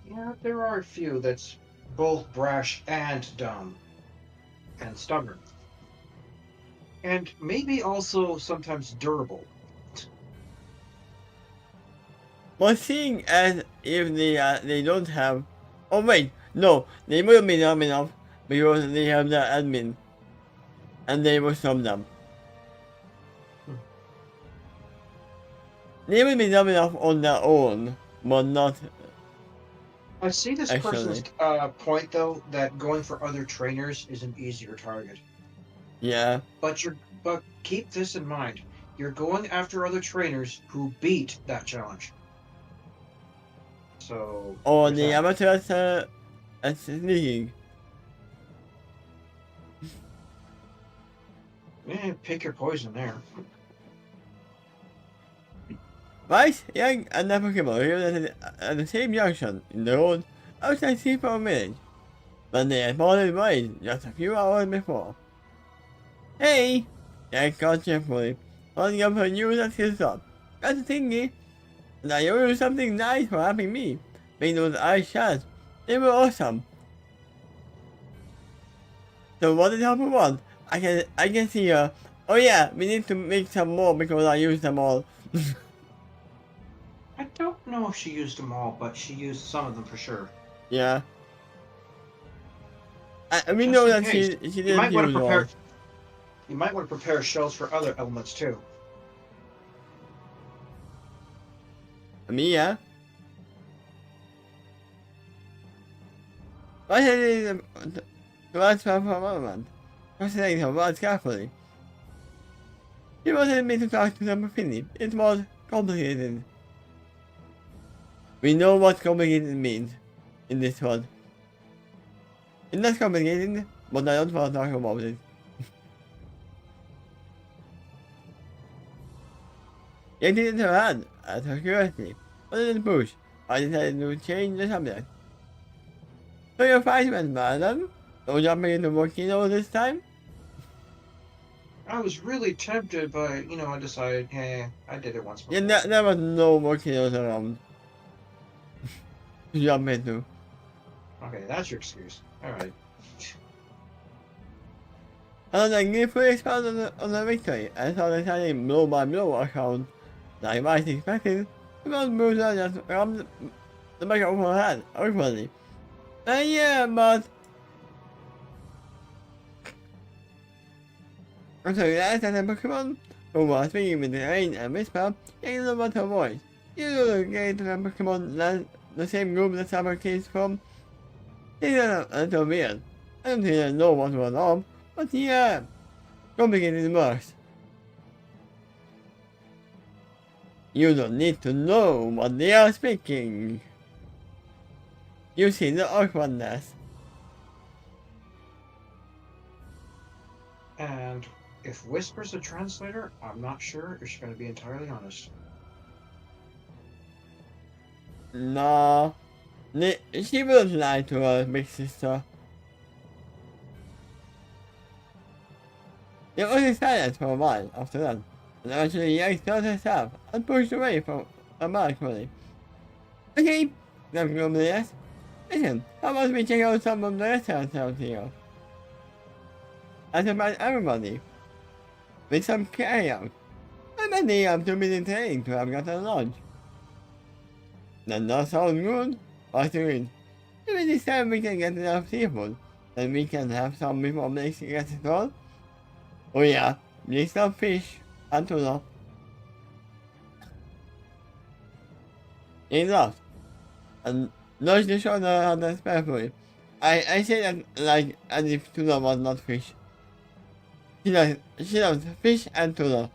Yeah, there are a few that's both brash and dumb. And stubborn. And maybe also sometimes durable. But seeing as if they don't have, oh wait, no, they will be dumb enough because they have the admin, and they will stop them. They will be dumb enough on their own, but not. I see this Actually. person's point though that going for other trainers is an easier target. Yeah. But keep this in mind. You're going after other trainers who beat that challenge. So. Or the amateurs at sneaking. Yeah, pick your poison there. Right, Young and the Pokemon lived at the same junction in the road outside Seafoam Village, but they had parted ways just a few hours before. Hey! Jack called cheerfully, holding up her news at his top. Got a thingy, and I owe you something nice for helping me. Make those eyes shut. They were awesome. So what did Hopper want? I can see her. Oh yeah, we need to make some more because I used them all. I don't know if she used them all, but she used some of them for sure. Yeah. We Just know in that case. she didn't use all. You might want to prepare shells for other elements too. Me, yeah. Why had it to ask for a moment, considering her words carefully. She wanted me to talk to them freely. It was complicated. We know what complicated means in this world. It's not complicated, but I don't want to talk about it. Getting into her hand at her curiosity, but in the bush, I decided to change the subject. So you're fine, madam? No jumping into volcano this time? I was really tempted, but I decided, hey, I did it once before. Yeah, there was no volcanoes around to jump into. Okay, that's your excuse. Alright. And then give full expound on the victory, and so deciding blow by blow account that I might expected, the most moves are just rammed the back of her head, awkwardly. Yeah, but... So you asked that the Pokemon, who was speaking with the rain and whisper, getting about her voice. You know get the Pokemon that the same group that Summer came from? It's a little weird. I don't really know what was wrong, but yeah, complicated works. You don't need to know what they are speaking. You see the awkwardness. And if Whisper's a translator, I'm not sure if she's going to be entirely honest. No, she wouldn't lie to her big sister. They was silent for a while after that, and eventually yanked out herself and pushed away from a balcony. Okay, that's globally yes. Listen, how about we check out some of the restaurants out here? Ask about everybody. With some carry-out. I bet they have 2 minutes training to have gotten lunch. That does sound good. What's the read? Maybe this time we can get enough seafood. Then we can have some before next gets it all. Oh yeah, need some fish and tuna. Enough. And nudge the shoulder on the spare for you. I say that like as if tuna was not fish. She loves fish and tuna.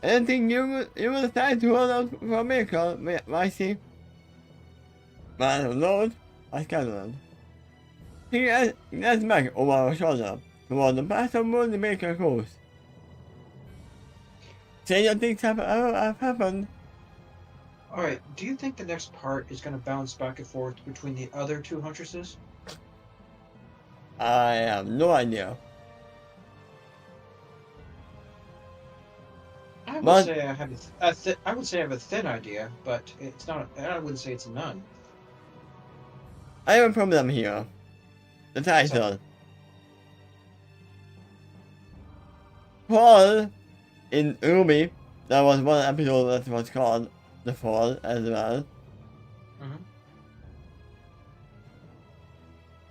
Anything you will try to hold out for a miracle, Micey? Man, Lord, I cannot. He gets back over our shoulder toward the path of moon the miracle coast. Stranger things have happened. Alright, do you think the next part is going to bounce back and forth between the other 2 huntresses? I have no idea. I would But- say I have I would say I have a thin idea, but it's not. I wouldn't say it's none. I have a problem here. The title. Fall in RWBY, there was one episode that was called The Fall as well.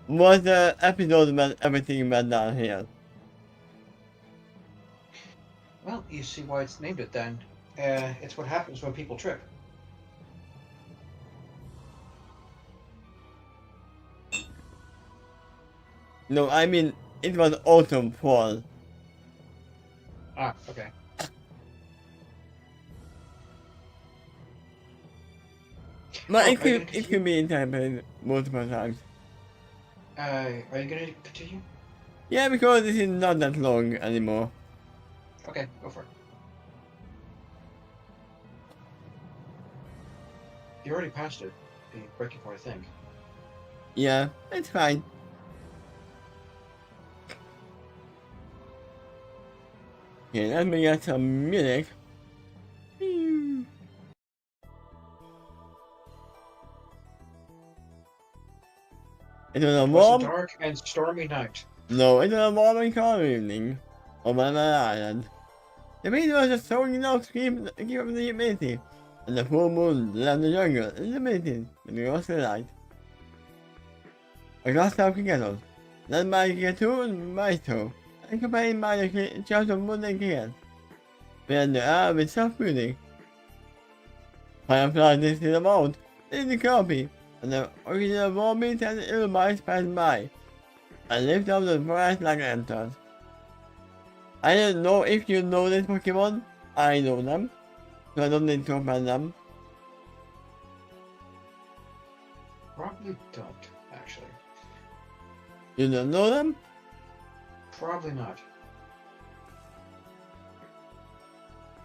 Was the episode when everything went down here? Well, you see why it's named it then. It's what happens when people trip. No, I mean, it was autumn fall. Ah, okay. But Oh, it could be interpreted multiple times. Are you gonna continue? Yeah, because this is not that long anymore. Okay, go for it. You already passed it. The breaking point, I think. Yeah, it's fine. Okay, let me get some music. It was a It was warm... a dark and stormy night. No, it was a warm and calm evening on my island. The wind was just strong enough to keep up the humidity, and the full moon left the jungle illuminated with ghostly light. A glass of candles, led by Ketu and Maito, accompanied by the shout of wooden kids, filled the air with soft music. Fireflies listed about in the copy, and the original Warbeats and Illmice passed by, and lifted up the forest like lanterns. I don't know if you know this Pokemon. I know them, so I don't need to open them. Probably don't, actually. You don't know them? Probably not.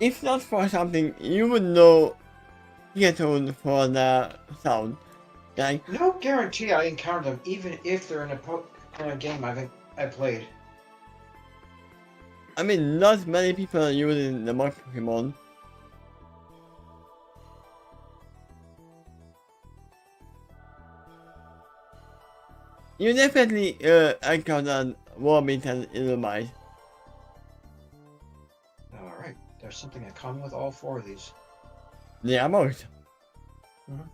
If not for something, you would know Pikachu for the sound. Like, No guarantee I encounter them, even if they're in a game I played. I mean, not many people are using the mock Pokemon. You definitely encountered Warbeats and Illmice. Alright, there's something in common with all four of these. They are most. Mhm.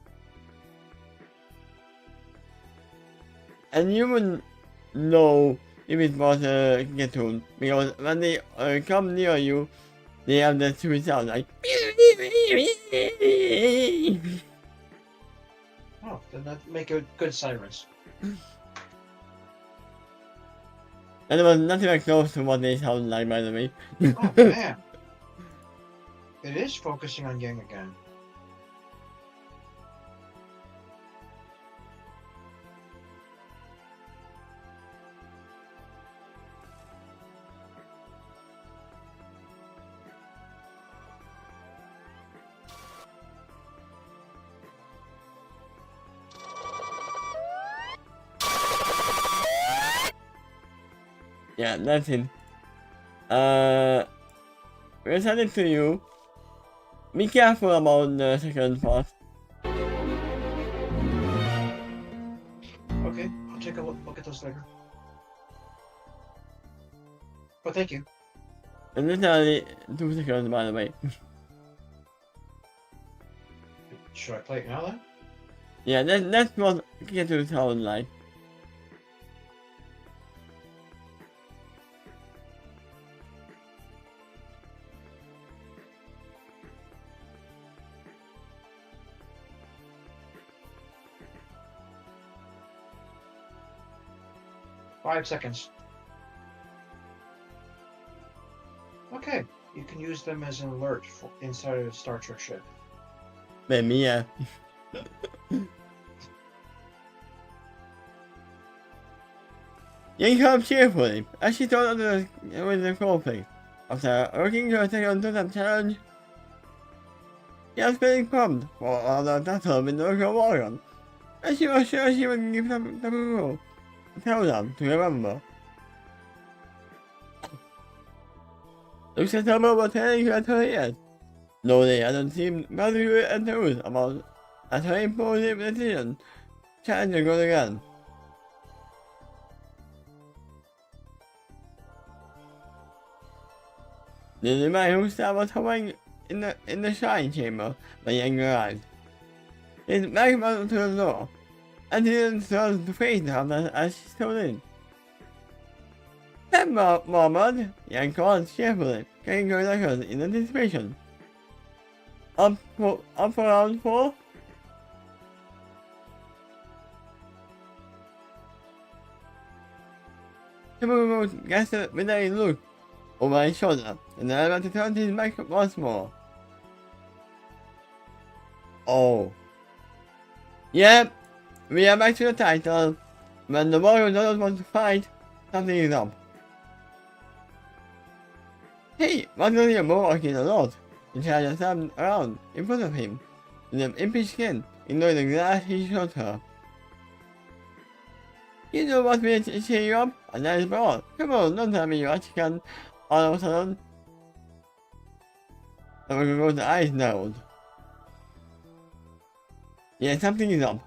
And you would know if it was a Pikachu, because when they come near you, they have the sweet sound like. Oh, then that make a good sirens. And it was nothing like close to what they sound like, by the way. Oh man. It is focusing on Yang again. Yeah, that's it. We're sending to you. Be careful about the second part. Okay, I'll take a look at those later. But thank you. And literally 2 seconds, by the way. Should I play it now then? Yeah, that's what Pikachu sound like. Five seconds. Okay, you can use them as an alert inside a Star Trek ship. Maybe, yeah. You come cheerfully, as she told others with the coldplay. After working to a second to that challenge, he was feeling pumped for all the battle with the local warrior, and she was sure she would give them the rule. Tell them to remember. Looks at them over telling her to her ears. No, they hadn't seemed very enthused about as her impulsive decision. Challenge goes again. The man who was hovering in the shrine chamber when Yang arrived. His back was to the door, and he didn't start to face her as she stood in. That moment, Yang called cheerfully, getting her records in anticipation. Up for round 4? Timur guessed with a look over his shoulder, and then about to turn his back once more. Oh. Yep, we are back to the title. When the warrior doesn't want to fight, something is up. Hey, what's going on working a lot? The child sat around in front of him, with an impish skin, ignoring the glass he showed her. You know what will cheer you up? And that is broad. Come on, don't tell me what you can all of a sudden. And we're going to the eyes narrowed. Yeah, something is up.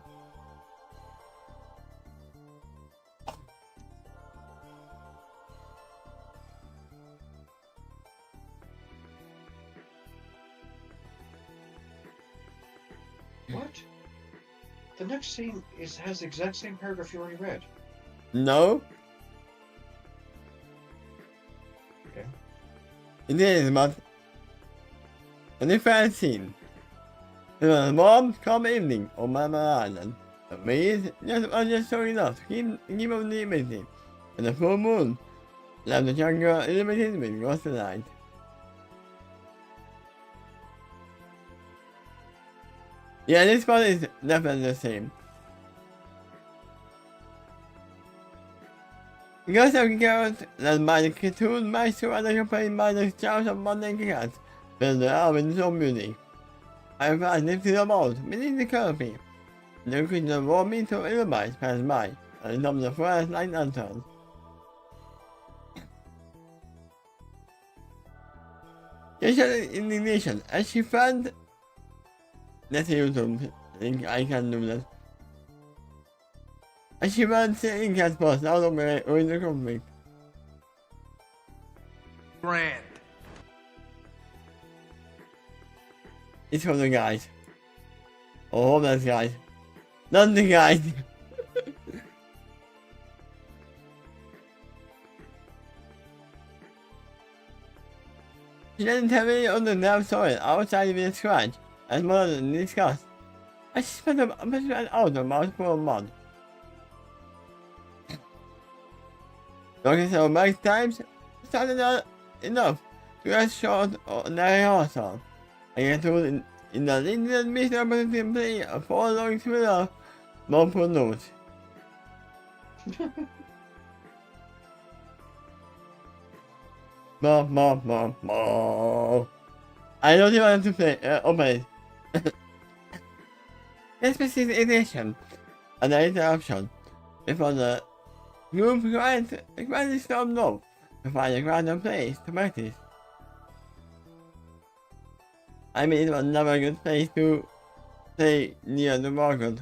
What? The next scene has the exact same paragraph you already read. No? Okay. It is, but a different scene. It was a warm, calm evening on Mama Island. Amazed, just so enough to keep on limited. And the full moon left the jungle illuminated with ghostly light. Yeah, this part is definitely the same. Ghosts of girls led by the cartoon maestro and accompanied by the shouts of mundane cats filled the air with soul music. I fast lifted them out beneath the canopy. The creature roared me to Illumites passed by, and some of the forest like lanterns. She shouted in indignation as she found. Let's use them. I can do that. As she ran the Incas boss out of my original conflict. Grand. It's from the guys. Oh, that's guys. Not the guys. She didn't have any other damn soil outside of the scratch, as more than discussed. I spent an hour mouthful of mud. Talking so many times, started not enough to get short on the horse. I get told in the little miserable play a following thriller, multiple notes. More. I don't even want to play, open it. This specific edition, another interruption, before the group granted stormed off to find a random place to practice. I mean, it was never a good place to stay near the market.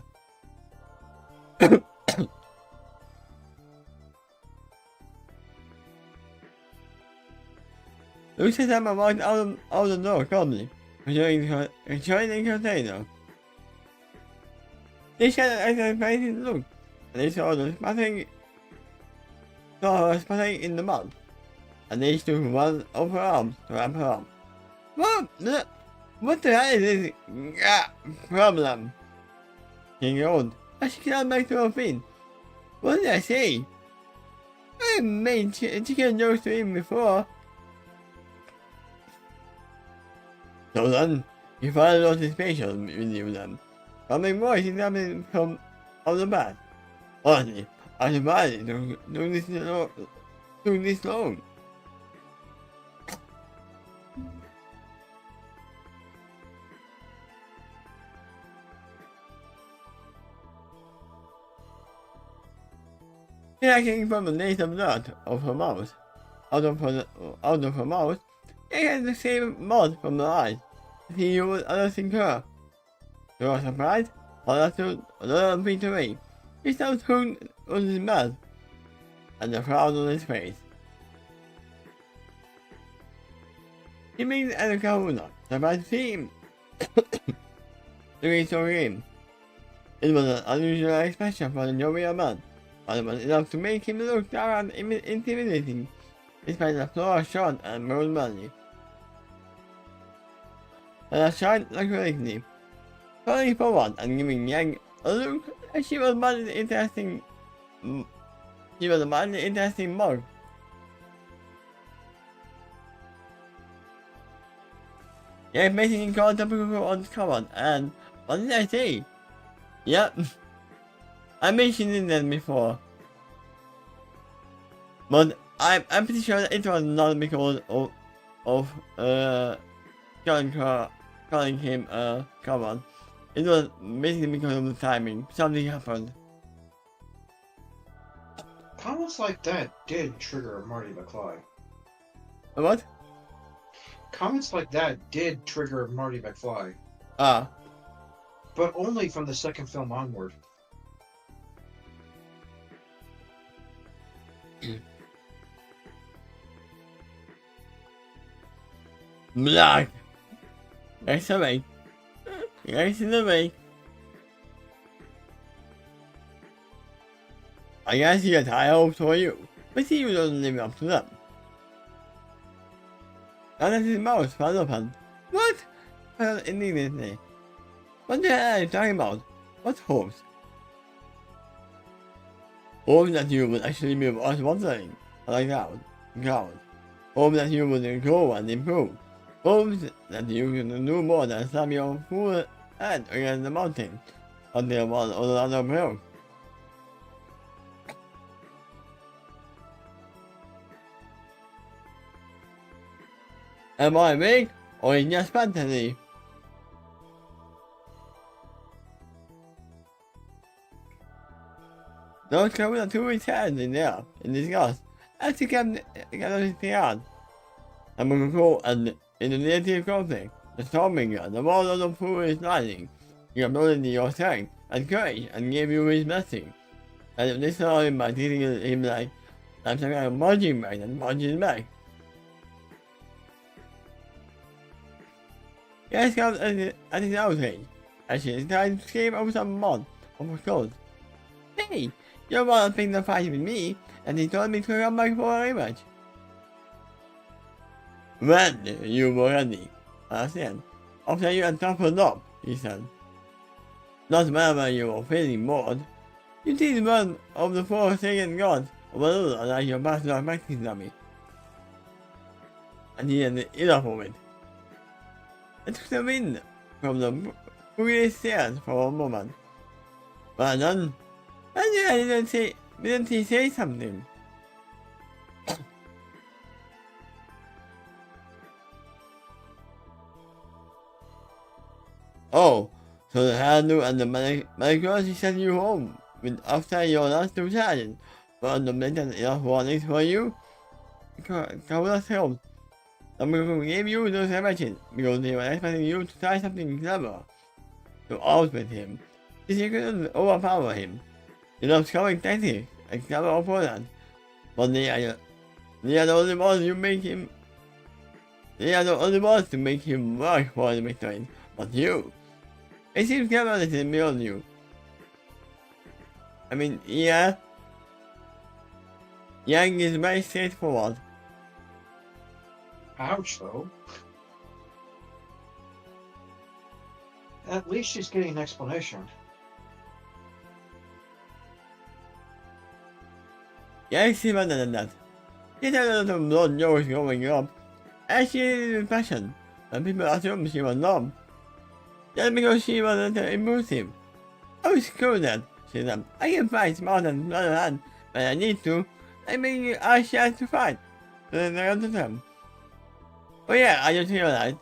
Ch37 walked out the door calmly, enjoying the container. They shared an exaggerated look, and they saw her spotting in the mud, and they took one of her arms to wrap her up. What the hell is this problem? She yelled as she got back to her feet. What did I say? I made chicken jokes to him before. So then, he finally lost his patience with you then. Coming voice examining from the back. Honestly, I survived it took this long. Came from the native blood of her mouth. Out of her mouth, it had the same mud from the eyes. He was addressing her. To her surprise, Paula stood another feet away. He stopped hung on his mouth, and the frown on his face. He made at the kahuna, surprised to see him. Looking so grim. It was an unusual expression for the jovial man, but it was enough to make him look down and intimidating, despite the floor short and broad body. And a shine like a lightning, falling forward and giving Yang a look as she was mildly interesting. She was a mildly interesting mug. Yang basically called the people on common, and what did I say? Yep, I mentioned that before. But I'm pretty sure that it was not because of calling him common. It was basically because of the timing. Something happened. Comments like that did trigger Marty McFly. What? Comments like that did trigger Marty McFly. Ah. But only from the second film onward. Black. That's away. That's the way. I guess you got high hopes for you, but he doesn't live up to them. Now that his mouth was open. What? I felt indignantly. What the hell are you talking about? What hopes? Hoping that you would actually move us wondering, like that. God. Hope that you would grow and improve. Hope that you can do more than slam your full head against the mountain until one or another broke. Am I weak or in just fantasy? Those come with two hands in there, in disgust. As you can everything out. I'm gonna go and in the native conflict, the storming gun, the wall of the fool is lightning. You have known your strength and courage and gave you his blessing. And this saw him by treating him like some kind of punching bag and punching back. Yes, comes at his outrage, as she is trying to escape over some mod of her clothes. Hey, you're one thing to fight with me, and he told me to come back for a rematch. When you were ready, I said, after you had toughened up, he said. Not whenever you were feeling bored. You see one of the 4 second gods of a little like your master practice dummy. And he had enough of it. I took the wind from the previous stairs for a moment. But then, didn't he say something? Oh, so the handle and the microphone sent you home with after your last 2 challenges. But the mental enough warnings for you? Cover us help. I'm going to give you those images because they were expecting you to try something clever to outwit him. Since you couldn't overpower him. You love scoring tactics and clever opponents, but they are the only ones you make him. They are the only ones to make him work for the victory, but you. It seems clever that it's beyond you. I mean, yeah. Yang is very straightforward. Ouch, though. At least she's getting an explanation. Yang is better than that. She had a lot of blood nose growing up, and she needed passion, and people assumed she was dumb. Just because she wasn't impulsive. I was cool that, she said. I can fight smart and blood hand when I need to. I mean, I chance to fight. Then I got to them. Oh yeah, I just realized.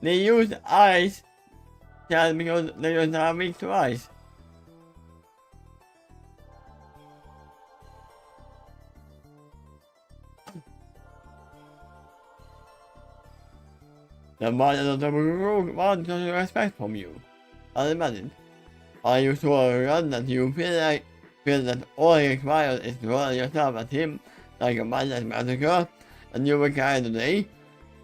They use ice just because they don't have weak to ice. The man doesn't want to respect from you. I imagine. Are you so arrogant that you feel that all he requires is to roll yourself at him like a mindless massacre, and you will carry the day?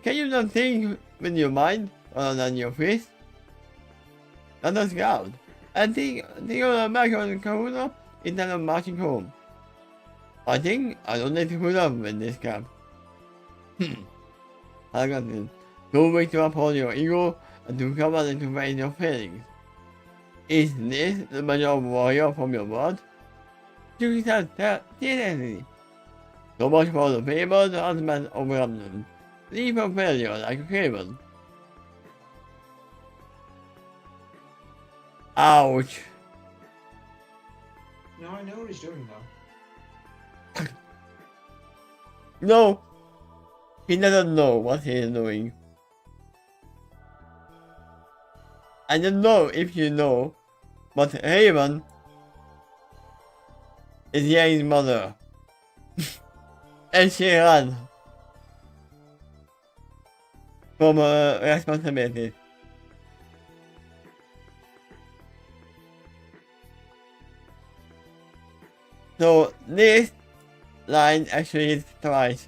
Can you not think with your mind rather than your fist? Let us go out. And think of the back of the Kahuna instead of marching home. I think I don't need to put up with this cap. I got this. Don't wait to uphold your ego and to cover and to face your feelings. Is this the measure of warrior from your blood? You can tell seriously. So much for the famous husband of London. Leave for failure like a craven. Ouch. No, I know what he's doing though. No. He doesn't know what he is doing. I don't know if you know, but Raven is Yang's mother. And she ran from her responsibility. So this line actually is twice.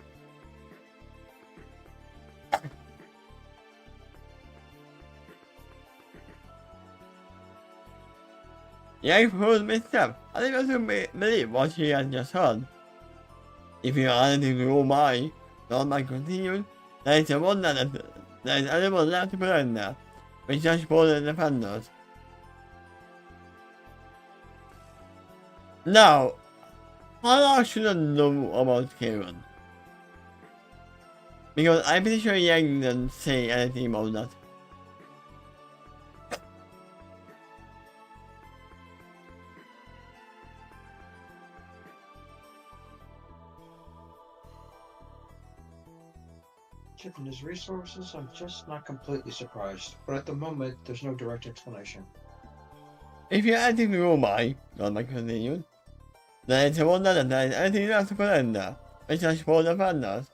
Yang proposed misstep. I think also believe what she has just heard. If you are anything to go by, God might continue. There is a wonder that there is animal left to prevent that, which just for the defenders. Now, I shouldn't know about Karen. Because I'm pretty sure Yang didn't say anything about that. Given his resources, I'm just not completely surprised. But at the moment, there's no direct explanation. If you're anything to go by, Darwin continued, then it's a wonder that there is anything else to put in there, which I suppose the fun does.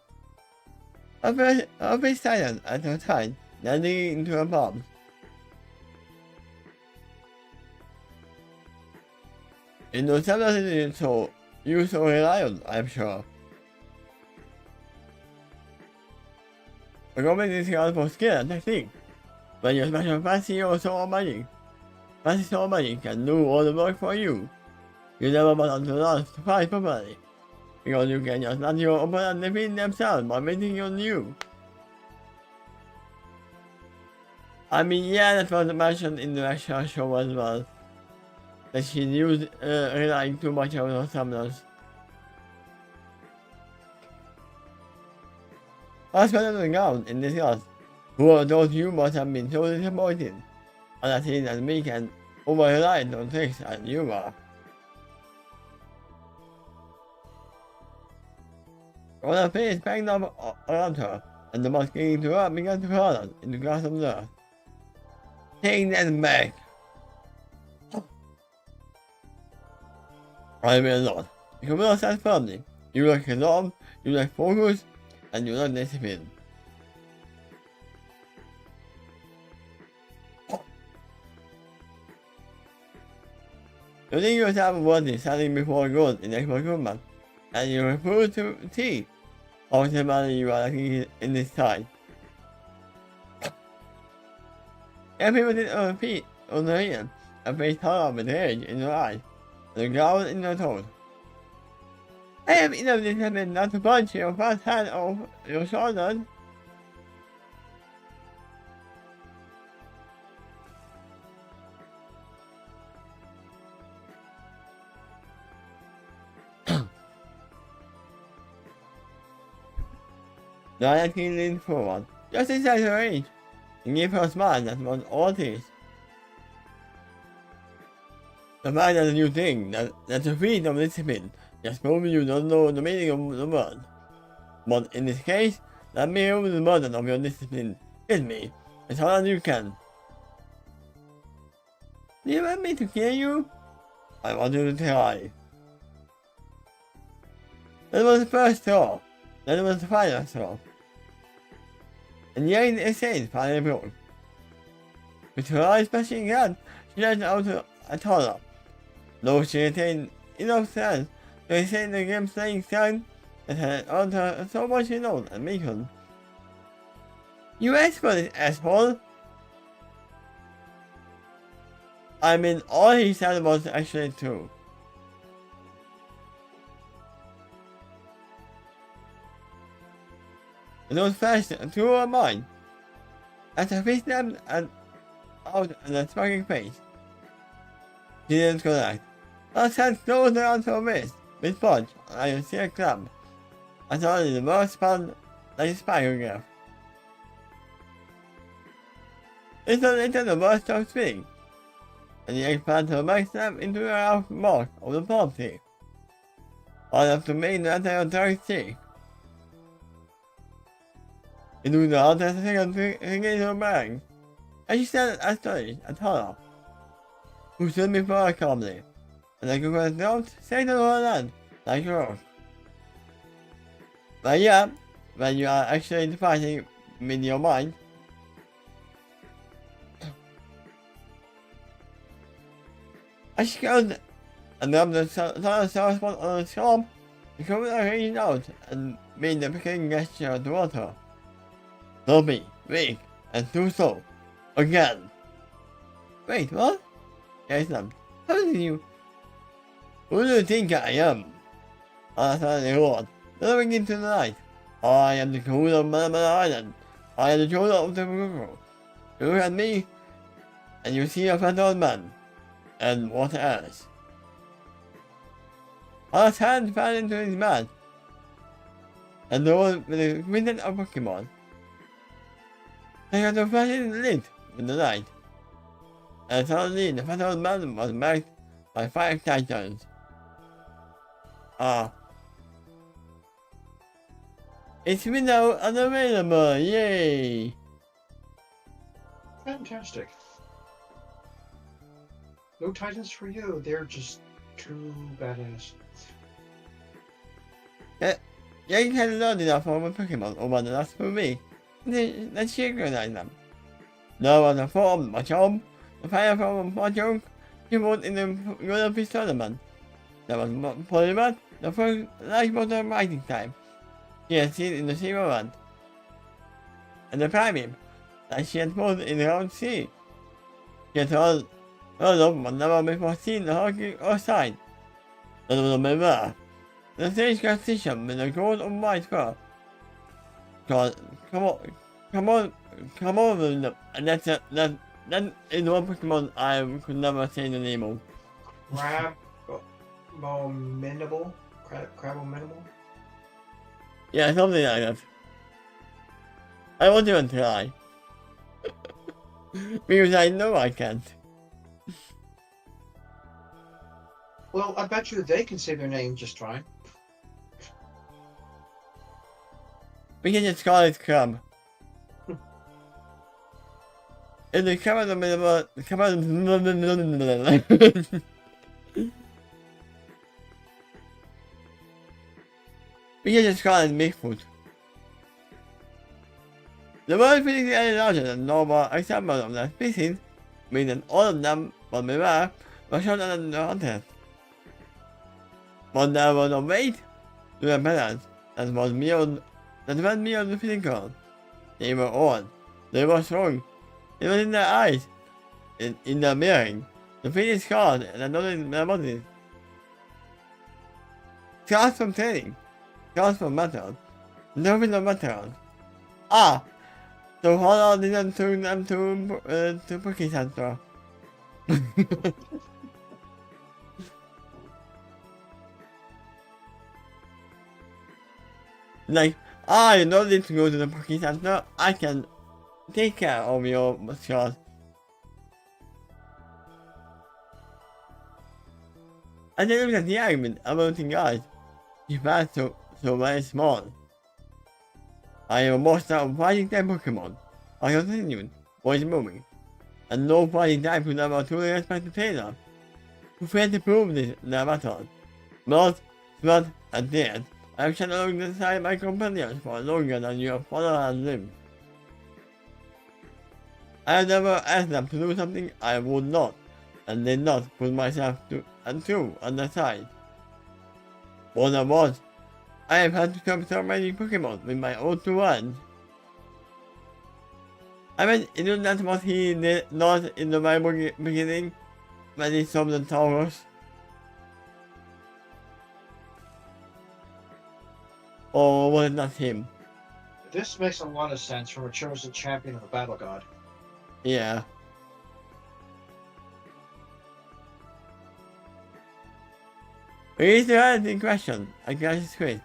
I'll be silent at the time, then digging into her palms. In those several so you so rely on, I'm sure. A government is called for skill and technique, but your special fancy or so money. Fancy so money can do all the work for you. You never want to learn to fight properly, because you can just let your opponent defeat themselves by waiting on you. I mean, yeah, that was mentioned in the actual show as well. That she used relying too much on her summoners. As well as the ground in this yard, who are those you must have been so disappointed, and that he and me can over-reliant on tricks as you are. When her face banged up around her, and the mouse clinging to her began to crawl in the grass of the earth. Take that back! I will not. You will stand firmly. You look resolved, you look focused, and you look disciplined. You think yourself worthy standing before God in expert combat, and you refuse to see how much money you are lacking in this time. Everyone did on her feet, on her ear, and face horror with rage in her eyes, and a growl in her tone. I have enough discipline not to punch your first hand off your shoulders. Diana King leaned forward, just inside her reach, and gave her a smile that was all teeth. The fact that you think that's a feat of discipline just proves you don't know the meaning of the word. But in this case, let me remove the burden of your discipline. Hit me as hard as you can. Do you want me to kill you? I want you to try. That was the first straw. That was the final straw. And yet the exchange finally broke. With her eyes flashing out, she let out a taller. Though she retained enough sense to resist the game-slaying sound that had earned her so much renown and beacon. You asked for this, asshole! I mean, all he said was actually true. It was flashed through her mind as her face snapped out in a sparking face. She didn't connect. Her hand closed around her wrist with punch like a steel club, and suddenly the world spun like a spirograph. Instantly later the world stopped spinning, and the expanded her back snapped into the round mark of the palm tree, hard enough to make the entire dark cheek. It took the hard as a second to regain her bearings, and she stared astonished at her, who stood before her calmly, and the coconut dropped straight on her land like a rock. But yeah, when you are actually fighting with your mind, as she closed and rubbed the sour spot on her scalp, the coconut reached out and made a peculiar gesture toward her. Sloppy, weak, and too slow. Again. Wait, what? I snapped. How did you? Who do you think I am? I suddenly roared, looking into the night. I am the king of Manamana Island. I am the shoulder of the river. You look at me, and you see a fat old man. And what else? Our hand fell into his mouth, and the one with the winning of Pokemon. They had a flashing lit in the night, and suddenly the fatal man was marked by 5 titans. It's window unavailable, yay! Fantastic. No Titans for you. They're just too badass. Jag kan learn from Pokemon over the last few weeks. Let's synchronize them. There was a form of Chom, the fire from Fortune, he was in the Olympic tournament. There was Polymath, the first light motor writing time he had seen in the Zero Run. And the Primeape that she had fought in round C. She had heard of but never before seen the hockey or sign. That was a mirror. The stage transition with a gold and white fur. God, come on, and that is one Pokemon I could never say the name of. Crabominable? Yeah, something like that. I won't even try. Because I know I can't. Well, I bet you they can say their name just fine. We can just call it Crab. If the Crab in the middle, the Crab in the we can just call it Bigfoot. The world is physically larger than normal examples of that species, meaning all of them but mirror were shorter than the hunters. But there was a weight to the balance that went beyond the physical. They were old, they were strong, it was in their eyes, in their bearing, the feeling scars and another in their bodies. Scars from training, scars from metals, nervous of metals. So Hollow didn't turn them to Poké Center. Like, you don't need to go to the Poké Center, I can take care of your scars. And then look at the argument about the guys. He felt so very small. I am a monster of fighting type Pokemon. I continued, voice moving. And no fighting type could ever truly respect the trainer, who failed to prove their battle. Blood, sweat, and tears. I have shadowed alongside my companions for longer than your father has lived. I have never asked them to do something I would not, and did not put myself through on the side. More than once, I have had to come so many Pokemon with my own 2 hands. I mean, isn't that what he did not in the very beginning, when he saw the Taurus? Or was it not him? This makes a lot of sense from a chosen champion of a battle god. Yeah. Here's the interesting question, I guess it's great.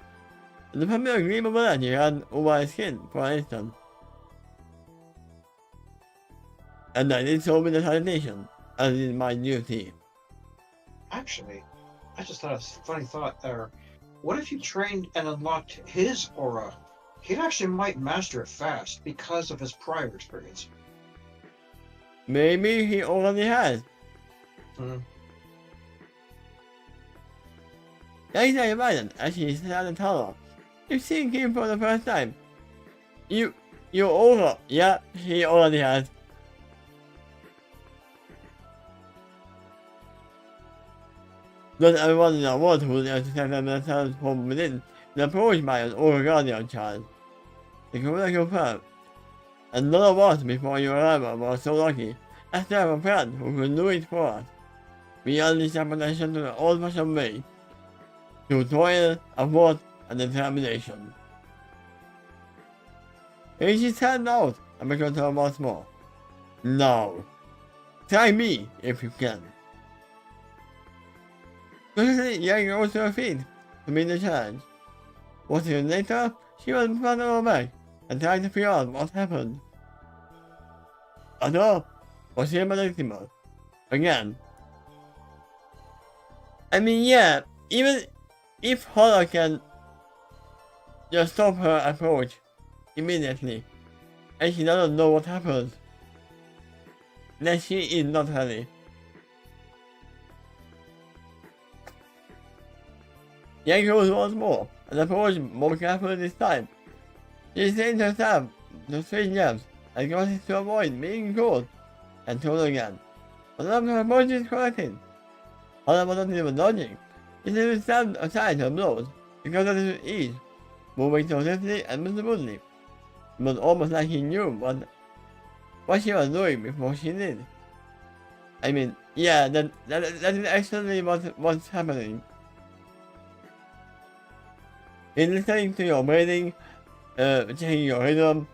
The familiar green ability had over his skin for an instant. And I did so with the salutation, as is my duty. Actually, I just thought of a funny thought there. What if you trained and unlocked his aura? He actually might master it fast because of his prior experience. Maybe he already has. That is a violent as he sat in tower. You've seen him for the first time. You over. Yeah, he already has. Not everyone in the world who dares to send themselves from within the approach by an old guardian child. The commander confirmed. And none of us before your arrival were so lucky as to have a friend who could do it for us. We unleashed our potential to the old-fashioned way. Through toil, effort, and determination. Reach his hand out and become her once more. Now, try me if you can. Suddenly, Yang rose to her feet to meet the challenge. 1 second later, she was in front of her back and trying to figure out what happened. Oh no! Was she unpredictable? Again. I mean, yeah, even if Holler can just stop her approach immediately, and she doesn't know what happened, then she is not ready. Yang goes once more, and approaches more carefully this time. She trains herself to switch jabs and causes to avoid being caught and thrown again. But none of her approach is corrected. Holler wasn't even dodging. She simply stabbed aside her blows because of his ease, moving so swiftly and smoothly. It was almost like he knew what she was doing before she did. I mean, yeah, that is actually what's happening. He's listening to your breathing, checking your rhythm,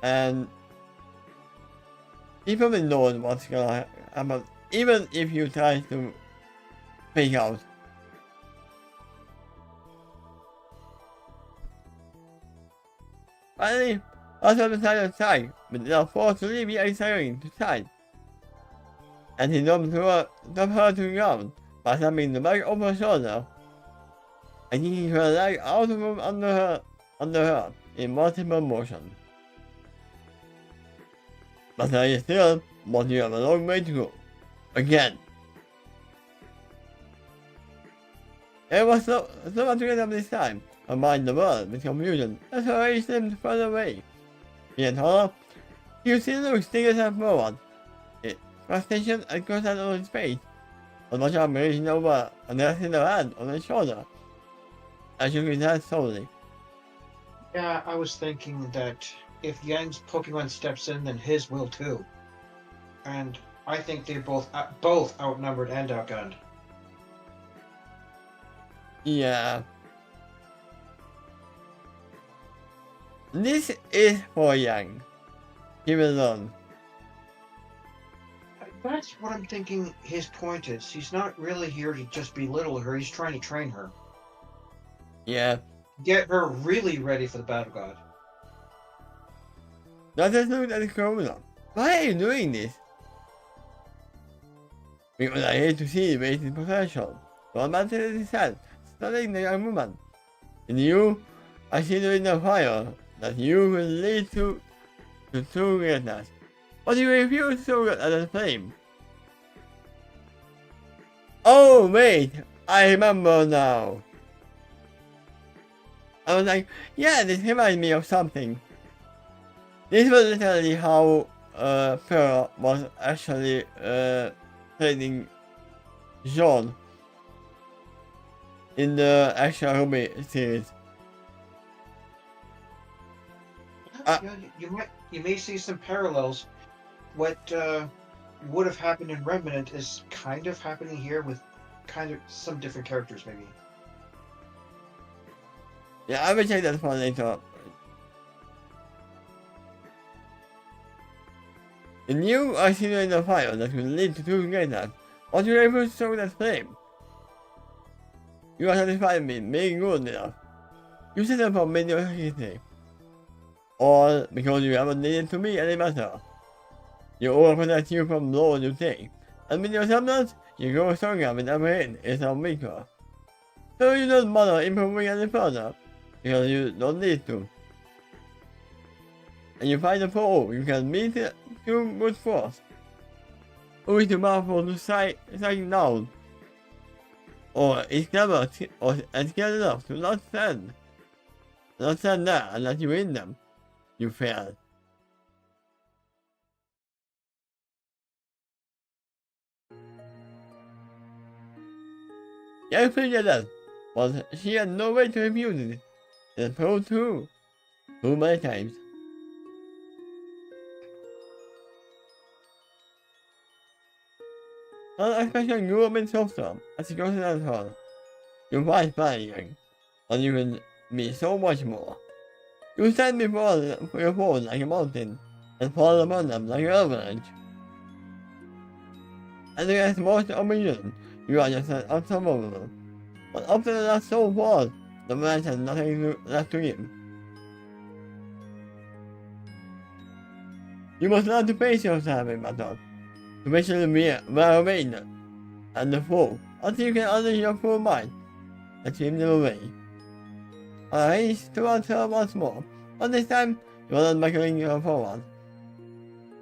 and he probably knows what's gonna happen, even if you try to fake out. Finally, Arthur decided to attack, but they are forced to leave the exciting to side. And he dumped her to the ground by slapping the back of her shoulder and kicking her leg out from under her in multiple motions. But there is still, but you have a long way to go. Again. It was so much together this time, combined the world with confusion as her age slipped further away. Yet Holler, you see Luke stick herself forward. Frustration and concern on his face, but much admiration over and resting her hand on his shoulder. I shook his head slowly. Yeah, I was thinking that if Yang's Pokemon steps in, then his will too. And I think they're both outnumbered and outgunned. Yeah. This is for Yang. He will learn. That's what I'm thinking his point is. He's not really here to just belittle her, he's trying to train her. Yeah. Get her really ready for the Battle God. That is look at the corona. Why are you doing this? Because I hate to see you wasting potential. One man said his head, studying the young woman. In you, I see in the fire that you will lead to true greatness. But you refuse to look at the flame. Oh wait, I remember now. I was like, yeah, this reminds me of something. This was literally how Pearl was actually training Jean in the actual RWBY series. You may see some parallels. What would have happened in Remnant is kind of happening here with kind of some different characters, maybe. Yeah, I will check that for later. In you, I see in the fire that will lead to true greatness, but you refuse to show that flame. You are satisfied with being good enough. You settle for mediocrity. Or because you haven't needed to be any better. You overprotect you from blows you take, and with your substance, you grow stronger with every hit instead of weaker. So you don't bother improving any further, because you don't need to. And you find a foe you can meet to good force. Who is too powerful to strike down, or is clever and scared enough to not stand there and let you win them. You fail. I figured that, but she had no way to refuse it. It proved true. Too many times. Her expression grew a bit softer as she goes at her. You fight flying, but you can be so much more. You stand before your foes like a mountain, and fall upon them like an avalanche. And against most opposition, You are just unsolvable. But after the last soul falls, the man has nothing left to give. You must learn to face yourself in battle, to measure the well-being and the fool, until you can unleash your full mind and swim them away. I race towards her once more, but this time you are not buckling her forward.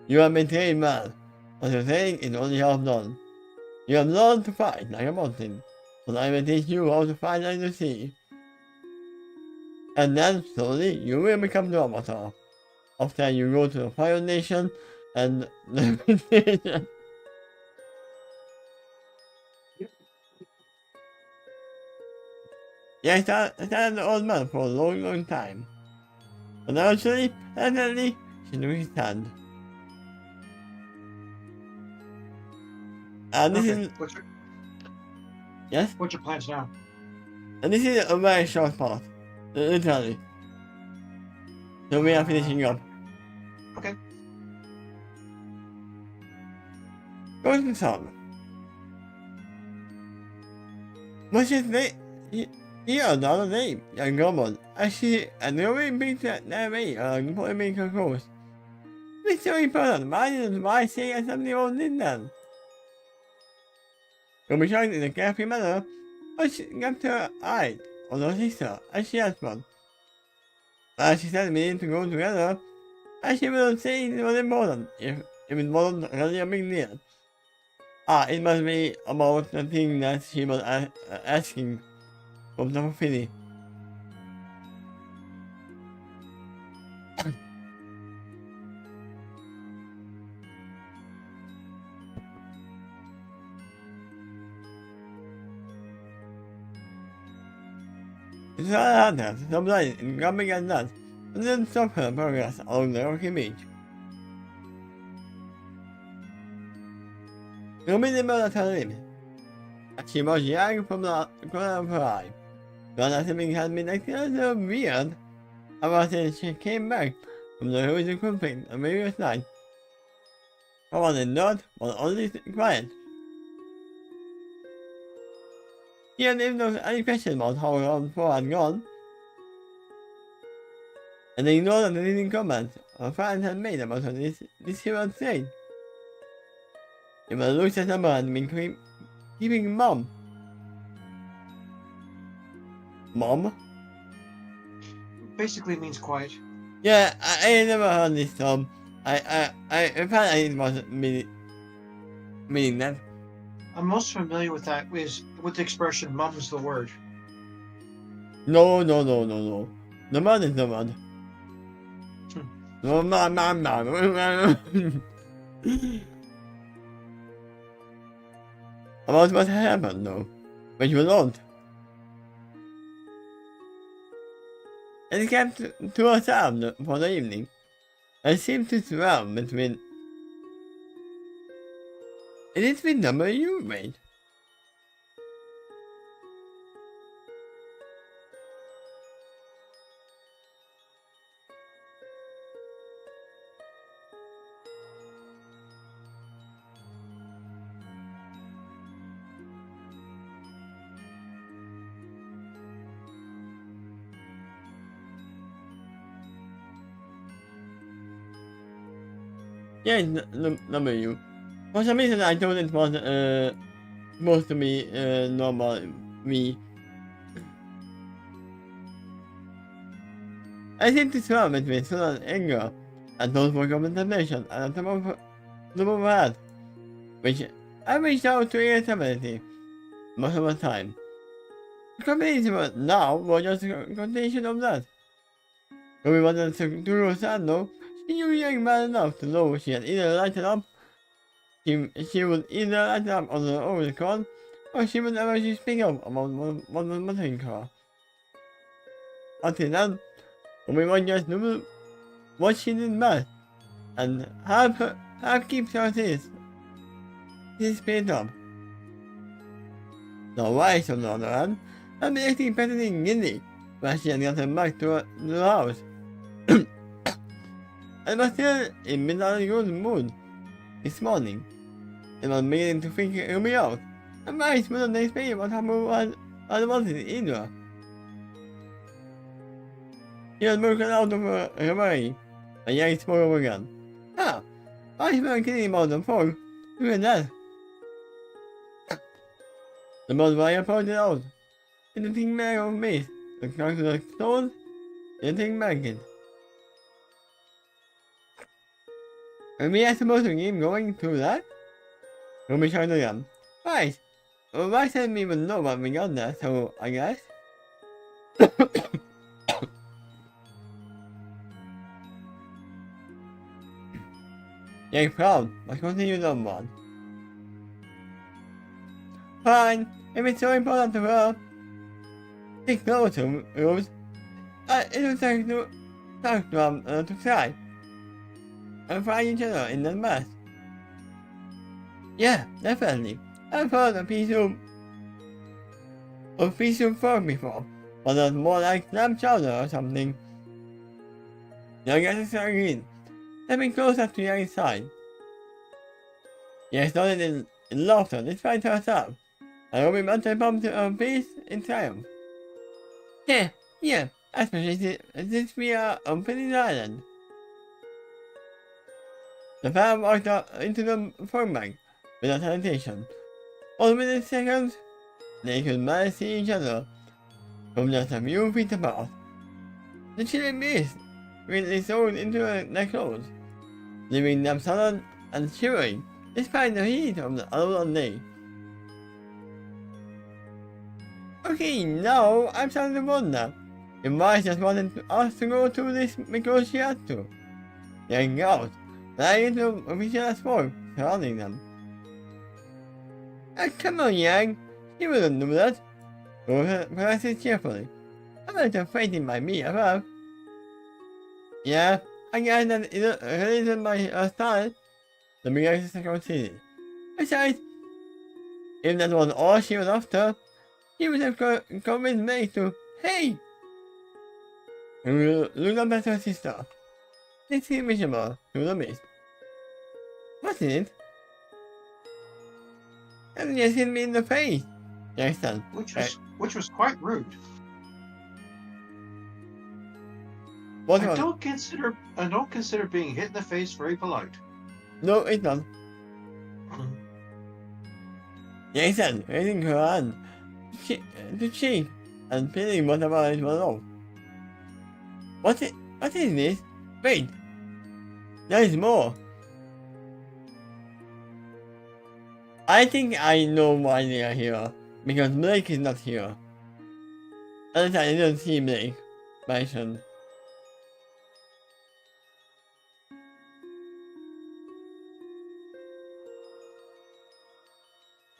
You have been trained well, but your training is only half done. You have learned to fight like a mountain, but I will teach you how to fight like the sea. And then, slowly, you will become the avatar. After you go to the Fire Nation and the Nation. Yes, I an old man for a long, long time. But actually, definitely, she knew his hand. And this is... Yes? What's your plans now? And this is a very short part. Literally. So we are finishing up. Okay. Go to the song. What's his name? He another name, young woman. I see a new big that way, put me close. It's so important, why say I something old in them? You'll be shown in a carefree manner, but she got to her eye, or her sister, as she asked one. As she said we need to go together, and she will say it was important, if it wasn't really a big deal. It must be about the thing that she was asking from the Philly. It's all hard to sometimes in coming and that, and then stop her progress along the rocky beach. No minimum at her limit. She was young from the corner of her eye. But something had been acting so weird about since she came back from the Hoosier conflict on previous night. Her one and not was only quiet. He had even no any question about how her before had gone. And they ignored the leading comments her friends had made about her this hero state. It was looked at someone had been keeping mom. Mom? Basically means quiet. Yeah, I never heard this term. I apparently it was meaning that. I'm most familiar with that is with the expression "mum's the word." No. The man is the man. No, man. About what happened though, when you were old. And kept to herself for the evening, and seemed to swell between. It is the number you made. Yeah, number you. For some reason I thought it was supposed to be normal me. I seem to swell between sudden anger and those for contemplation and the top of head, which I reached out to irritability most of the time. The combination now was just a continuation of that. When we wanted to do sad though, she knew young man enough to know she had either lighted up, she would either light up on her own record, or she would never speak up about what was bothering her. Until then, we were just doing what she did best, and have keeps her his spirit up. The wife, on the other hand, had been acting better than Gilly, when she had gotten back to the house. I was still in midnight good mood this morning, and was beginning to think me out And mice will not explain what happened while I was either. He was broken out of a way, and Yang spoke over again. Ah, I smell getting about the phone. Look at that. The bonfire pointed out. It's a thing bag of meat. The crack to the stone, and a thing bag. And we are supposed to keep going through that? Ruby tried again. Right. Well, why said we would know what we got there, so I guess. You're proud, but continue on one. Fine, if it's so important to her. Take closer, Rose. It was like to talk to try. And find each other in the mess. Yeah, definitely. I've heard of piece of frog before, but it's more like lamb chowder or something. I guess it's agreed. Let me closer to your side. Yes, nodded in laughter, despite herself. I will be much pumped to her face in triumph. Yeah, especially since we are on Penny Island. The pair walked out into the phone bank without hesitation. All within seconds, they could barely see each other from just a few feet apart. The chilling breeze really soaked into their clothes, leaving them sullen and shivering despite the heat of the other day. Okay, now I'm starting to wonder if Mars just wanted us to go through this because she had to. Yelling out, lying into a visual smoke surrounding them. Come on, Yang, you wouldn't do that. Rose protested cheerfully. I'm not afraid it might be above. Yeah, I guess that it isn't my style. The beginning to concede. Besides, if that was all she was after, he would have convinced me to, hey! Look up at her sister. This is miserable to the mist. What is it? And just hit me in the face, Jackson. Which was quite rude. What I was? don't consider being hit in the face very polite. No, it's not. Jackson, raising her hand to cheek and feeling whatever it was off. What is this? Wait! There is more! I think I know why they are here. Because Blake is not here. Unless I didn't see Blake mentioned.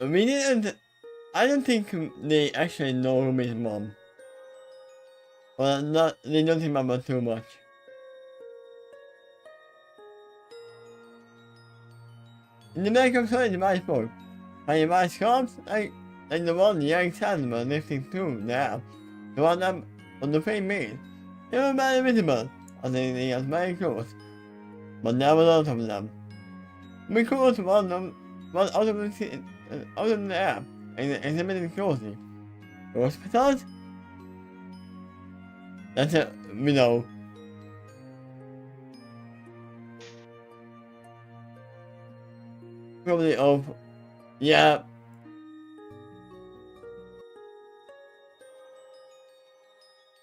We didn't. I don't think they actually know Ruby's mom. Well, not. They don't remember too much. In the back of the device spoke. My device comes like the one young Sandman lifting through there. The one up on the frame made. They were barely visible, as they got very close. But there were lots of them. We caught one out of the air and examined closely. Hospitals? That's it, we know. Probably of, yeah.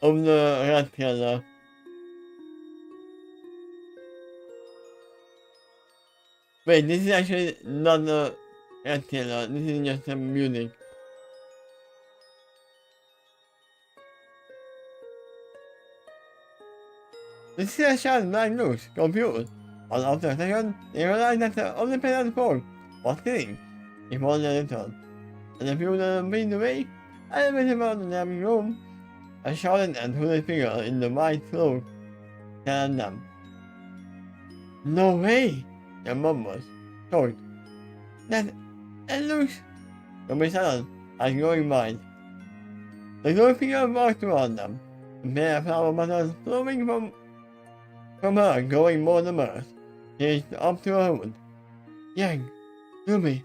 Of the rat killer. Wait, this is actually not the rat killer, this is just some music. The seer shot black looks confused. All after a second, they realized that the only pen on the phone was sitting. He followed a little. And a few feet away, I went about the living room. A shouted and hooded figure in the white cloak stared at them. No way! Their mom was shocked. That looks... Don't be silent, I was going by. The cloak figure walked toward them. The pair of flower buttons flowing from her, going more than mirth. She reached up to her hood. Yang, Ruby.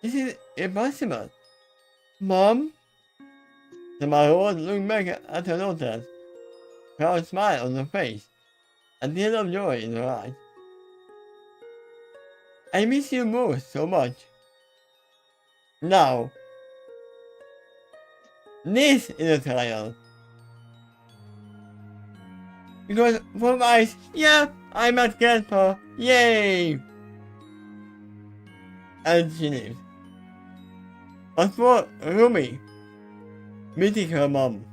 This is impossible. Mom? The my lord looked back at her daughter, proud smile on her face, a tear of joy in her eyes. I miss you both so much. Now, this is a trial. Because from eyes, yeah, I'm at grandpa, yay! And she leaves. As for RWBY, meeting her mom,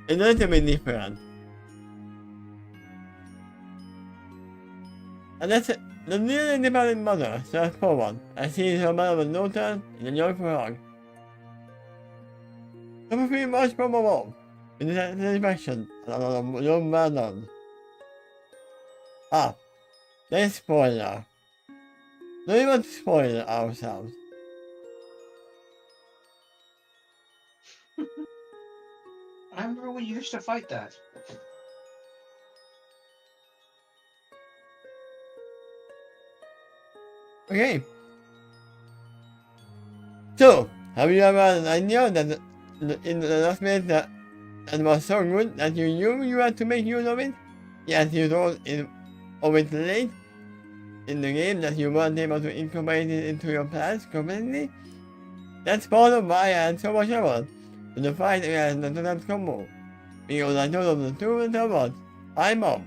a little bit different. And that's it. The newly independent mother steps forward and sees her mother and daughter in a joyful hug. Number 3 much from her mom, in the satisfaction and a young man on. Ah, there's spoiler. Don't even spoil ourselves. I remember when you used to fight that. Okay. So, have you ever had an idea that in the last minute that it was so good that you knew you had to make use of it? Yet you thought of it late in the game that you weren't able to incorporate it into your plans completely? That's part of why I had so much trouble with the fight against the Totem combo. Because I told them the truth and what? I'm Mom.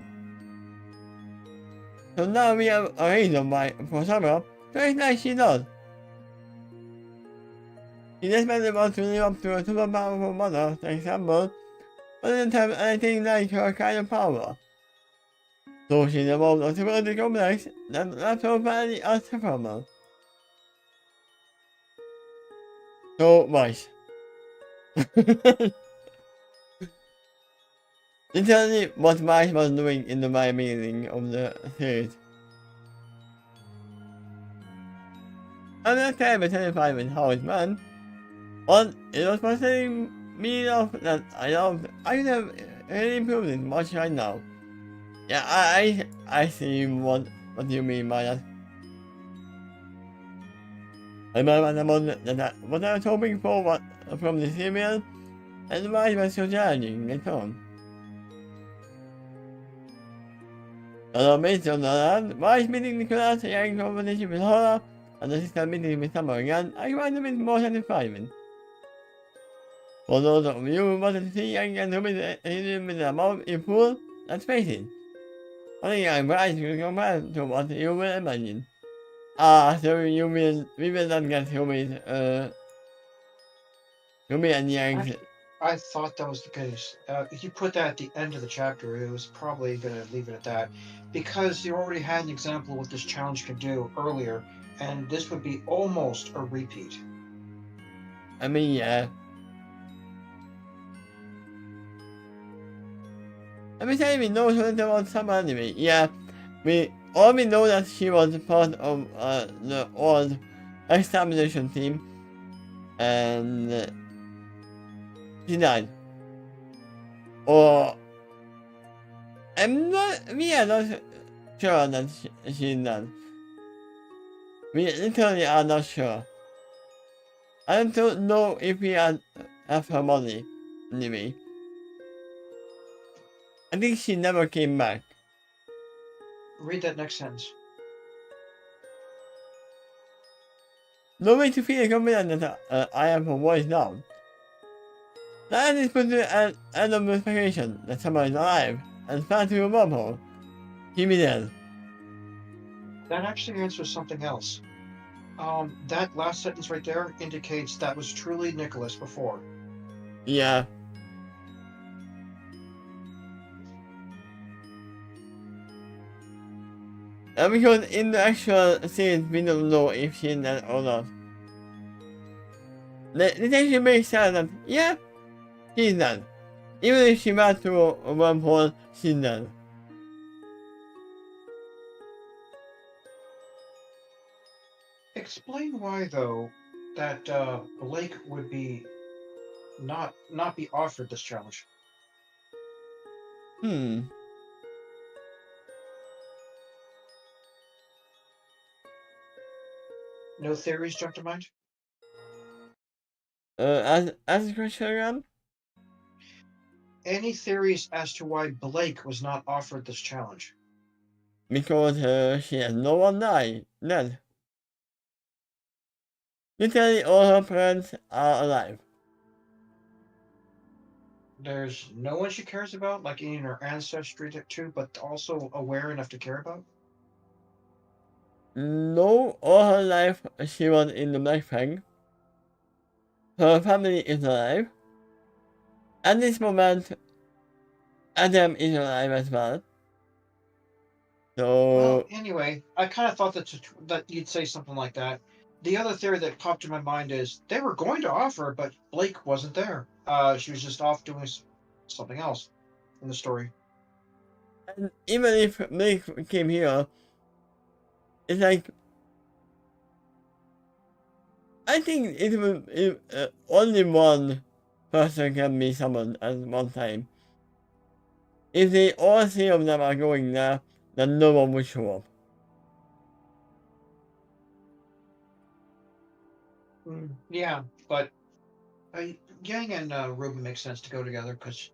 So now we have a reason why, for Summer, very nice she does. She desperately wants to live up to a super powerful mother, for example, but doesn't have anything like her kind of power. So she developed a security complex that left her family as a farmer. So much. Literally what Vice was doing in the very beginning of the series. I'm not terribly satisfied with how it went, but it was frustrating me enough that I could have really improved it much right now. Yeah, I see what you mean by that. I remember that what I was hoping for from the serial, and why it was so challenging and so on. Based on that, why is meeting the class and competition with horror, and the system meeting with Summer again, I find a bit more satisfying. For those of you who wanted to see young and with the amount in full, let's face it. I think I'm right to compare to what you will imagine. So we will not get RWBY and Yang's. I thought that was the case. If you put that at the end of the chapter, it was probably going to leave it at that. Because you already had an example of what this challenge could do earlier, and this would be almost a repeat. I mean, yeah. Every time we know something about some anime, yeah, all we know that she was part of the old examination team, and she died. Or we are not sure that she died. We literally are not sure. I don't know if we have her money, anyway. I think she never came back. Read that next sentence. No way to feel confident that I am her voice now. That is put to an end of investigation that someone is alive and found to a wormhole. Give me that. That actually answers something else. That last sentence right there indicates that was truly Nicholas before. Yeah. Because in the actual scene, we don't know if she's dead or not. The detection makes sense that, yeah, she's dead. Even if she went through a wormhole, she's dead. Explain why, though, that Blake would be not be offered this challenge. No theories jump to mind? As a question again? Any theories as to why Blake was not offered this challenge? Because she has no one dead. Literally all her parents are alive. There's no one she cares about, like in her ancestry too, but also aware enough to care about? No, all her life she was in the Black Fang. Her family is alive. At this moment, Adam is alive as well. Well, So, anyway, I kind of thought that you'd say something like that. The other theory that popped in my mind is they were going to offer, but Blake wasn't there. She was just off doing something else in the story. and even if Blake came here, it's like, I think only one person can be summoned at one time. If they all three of them are going there, then no one will show up. Yeah, but Yang and Ruby make sense to go together because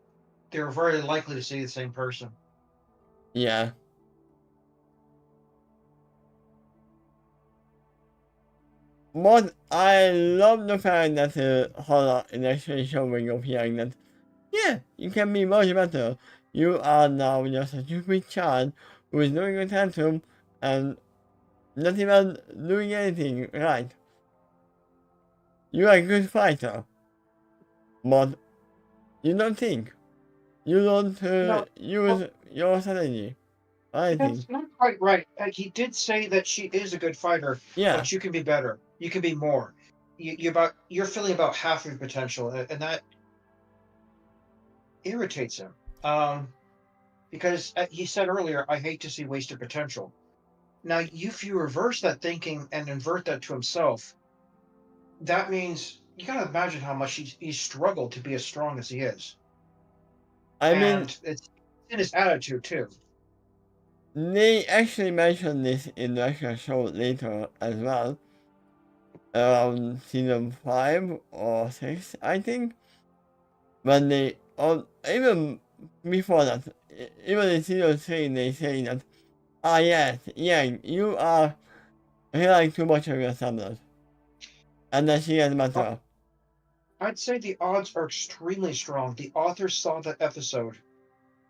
they're very likely to see the same person. Yeah. But I love the fact that Horror is actually showing up here that, yeah, you can be much better. You are now just a stupid child who is doing a tantrum and not even doing anything right. You are a good fighter, but you don't think. You don't No, well, use your strategy. I think. that's not quite right. He did say that she is a good fighter, Yeah, but you can be better. You can be more. You're feeling about half your potential, and that irritates him. Um, because he said earlier, "I hate to see wasted potential." Now, if you reverse that thinking and invert that to himself, that means you gotta imagine how much he's struggled to be as strong as he is, I mean, and it's in his attitude too. they actually mentioned this in the actual show later as well. Around season 5 or 6, I think. When they, or even before that, even in season 3, they say that, ah, yes, Yang, you are hearing too much of your summoners. And then she gets Uh, better. I'd say the odds are extremely strong. The author saw that episode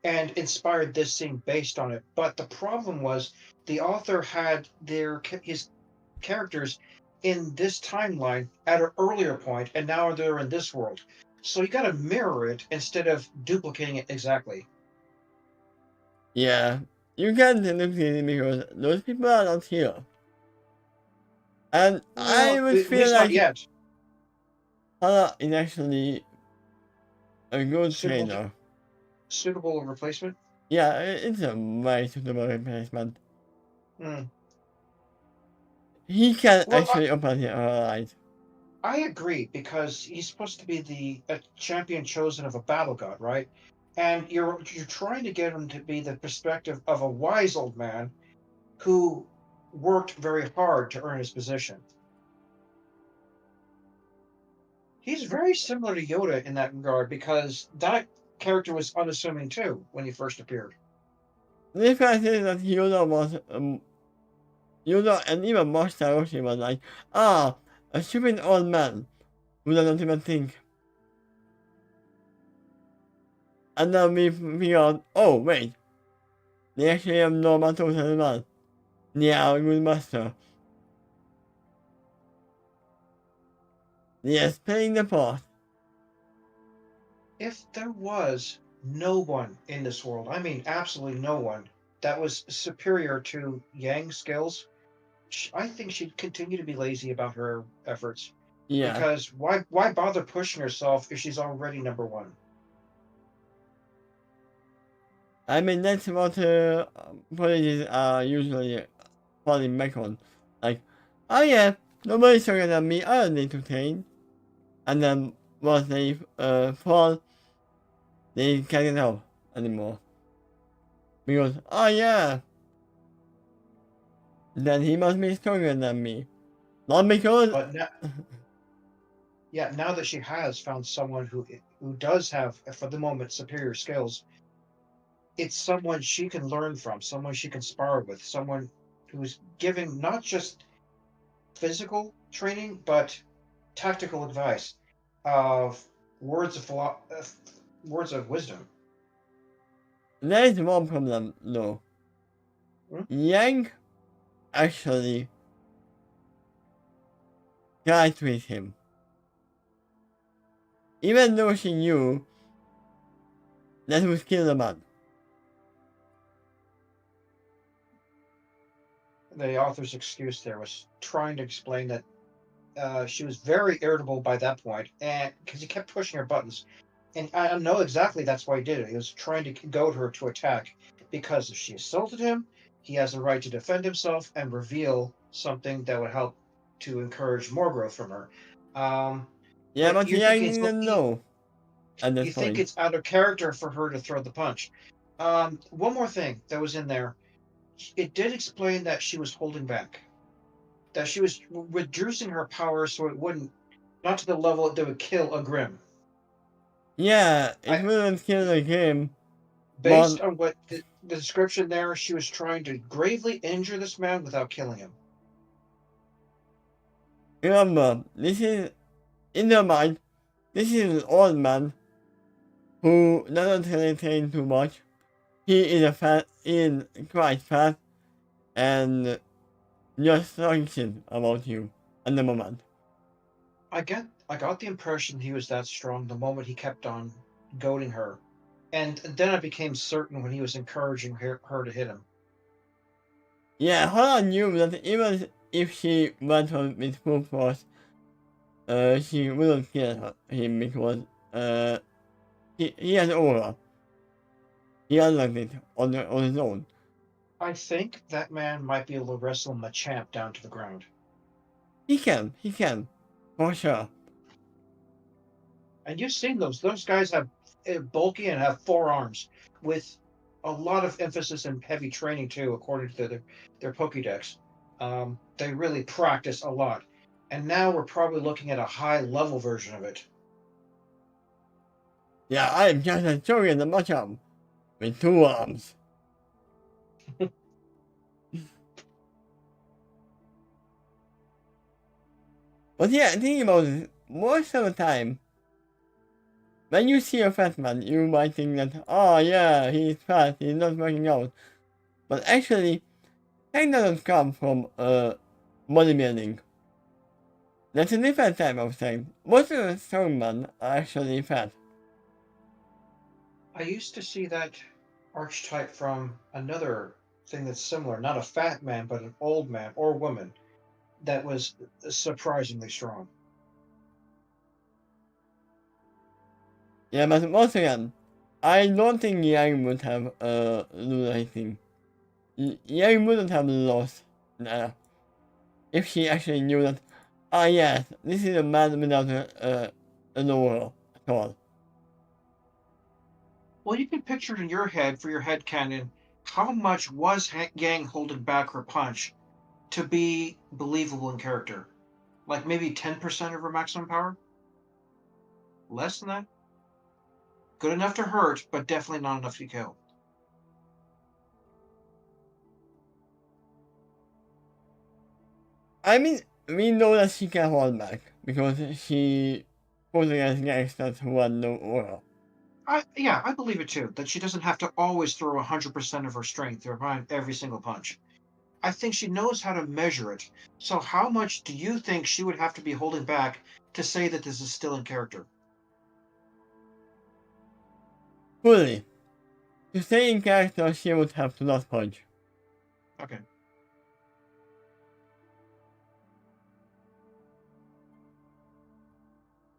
and inspired this scene based on it. But the problem was the author had his characters in this timeline at an earlier point, and now they're in this world. So you got to mirror it instead of duplicating it exactly. Yeah, you can't look at it because those people are not here. And I Well, would at feel least not like yet. Hana is actually a good Suitable, trainer. suitable replacement. Yeah, it's a very suitable replacement. Hmm. He can Well, actually open her eyes. I agree because he's supposed to be the a champion chosen of a battle god, right? And you're trying to get him to be the perspective of a wise old man who worked very hard to earn his position. He's very similar to Yoda in that regard because that character was unassuming too when he first appeared. The fact is that Yoda and even Master Roshi was like, ah, a stupid old man who doesn't even think. And then we figure out, oh wait, they actually have no matter as well. They are a good master. They are playing the part. If there was no one in this world, I mean absolutely no one, that was superior to Yang's skills, I think she'd continue to be lazy about her efforts. Yeah. Because why bother pushing herself if she's already number one? I mean, that's what colleges are usually falling back on. Like, oh yeah, nobody's stronger than me, I don't need to train. And then once they fall, they can't help anymore. Because, oh yeah, then he must be stronger than me. Not because... But now, yeah, now that she has found someone who does have, for the moment, superior skills, it's someone she can learn from, someone she can spar with, someone who's giving not just physical training but tactical advice, of words of wisdom. There is one problem, though. Hmm? Yang actually tried with him. Even though she knew that he was killing a man. The author's excuse there was trying to explain that she was very irritable by that point, and because he kept pushing her buttons. And I know exactly that's why he did it. He was trying to goad her to attack, because if she assaulted him, he has a right to defend himself and reveal something that would help to encourage more growth from her. Yeah, But but Yang didn't know at you this think point. it's out of character for her to throw the punch. One more thing that was in there, it did explain that she was holding back, that she was reducing her power so it wouldn't, not to the level that would kill a Grim. Yeah, it I, wouldn't kill him, based but on what the description there, she was trying to gravely injure this man without killing him. remember, this is, in their mind, this is an old man who doesn't really train too much. He is quite fat and just thinking about you at the moment. I got the impression he was that strong the moment he kept on goading her, and then I became certain when he was encouraging her to hit him. Yeah, Hana knew that even if she went on with full force, she wouldn't kill him because he has aura. He unlocked it on his own. I think that man might be able to wrestle Machamp down to the ground. He can, for sure. And you've seen those. Those guys have bulky and have forearms with a lot of emphasis and heavy training too, according to their Pokédex. They really practice a lot, and now we're probably looking at a high level version of it. Yeah, I am just a joke in the Machamp with 2 arms. But yeah, think about it, most of the time, when you see a fat man, you might think that, oh yeah, he's fat, he's not working out. But actually, that doesn't come from bodybuilding. That's a different type of thing. Most of the strong men are actually fat. I used to see that archetype from another thing that's similar, not a fat man, but an old man or woman that was surprisingly strong. Yeah, but once again, I don't think Yang would have lose anything. Yang wouldn't have lost if she actually knew that, ah yes, this is a man without an aura at all. Well, you can picture it in your head for your head canon. How much was Yang holding back her punch to be believable in character? Like maybe 10% of her maximum power? Less than that? Good enough to hurt, but definitely not enough to kill. I mean, we know that she can hold back because she goes against gangsters who had no aura. Yeah, I believe it too, that she doesn't have to always throw 100% of her strength behind every single punch. I think she knows how to measure it. So how much do you think she would have to be holding back to say that this is still in character? Fully. To stay in character, she would have to not punch. Okay.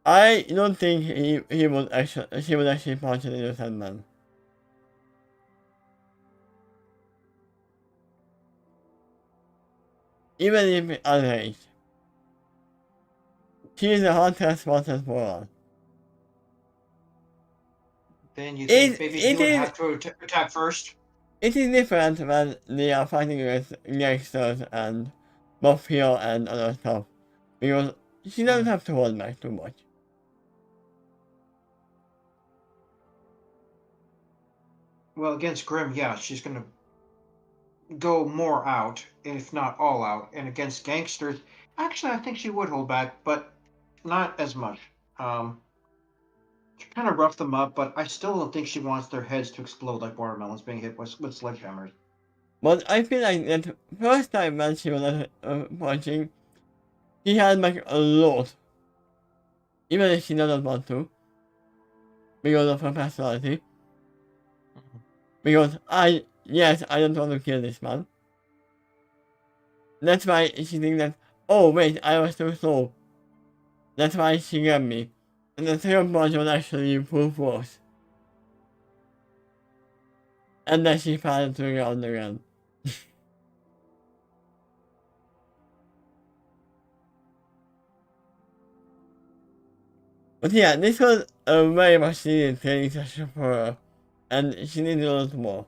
I don't think she would actually punch an innocent man. Even if underage. She is a hunter's wanted for all. Then you think maybe he It would is have to attack first? it is different when they are fighting against gangsters and mafia and other stuff. Because she doesn't have to hold back too much. Well, against Grimm, yeah, she's gonna go more out, if not all out. And against gangsters, actually, I think she would hold back, but not as much. She kind of roughed them up, but I still don't think she wants their heads to explode like watermelons being hit with sledgehammers. But I feel like that first time when she was punching, she had like a lot. Even if she doesn't want to. Because of her personality. Because yes, I don't want to kill this man. That's why she thinks that, oh wait, I was too slow. That's why she got me. And the third punch was actually full force. And then she fell to the ground again. But yeah, this was a very much needed training session for her. And she needs a lot more.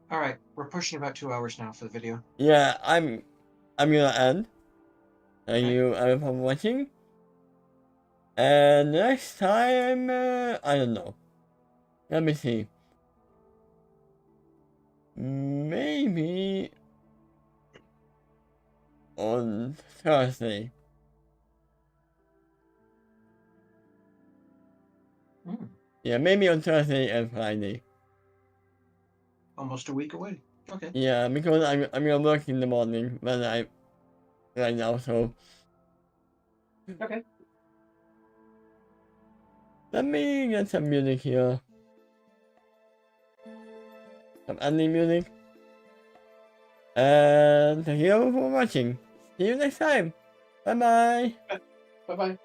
All right, we're pushing about 2 hours now for the video. Yeah, I'm gonna end. Thank Okay. you everyone for watching. And next time, I don't know. Let me see. Maybe on Thursday. Mm, Yeah, maybe on Thursday and Friday. almost a week away. Okay. Yeah, because I'm gonna work in the morning when I right now, so Okay. let me get some music here. Some ending music. And thank you for watching. See you next time. Bye bye. Bye bye.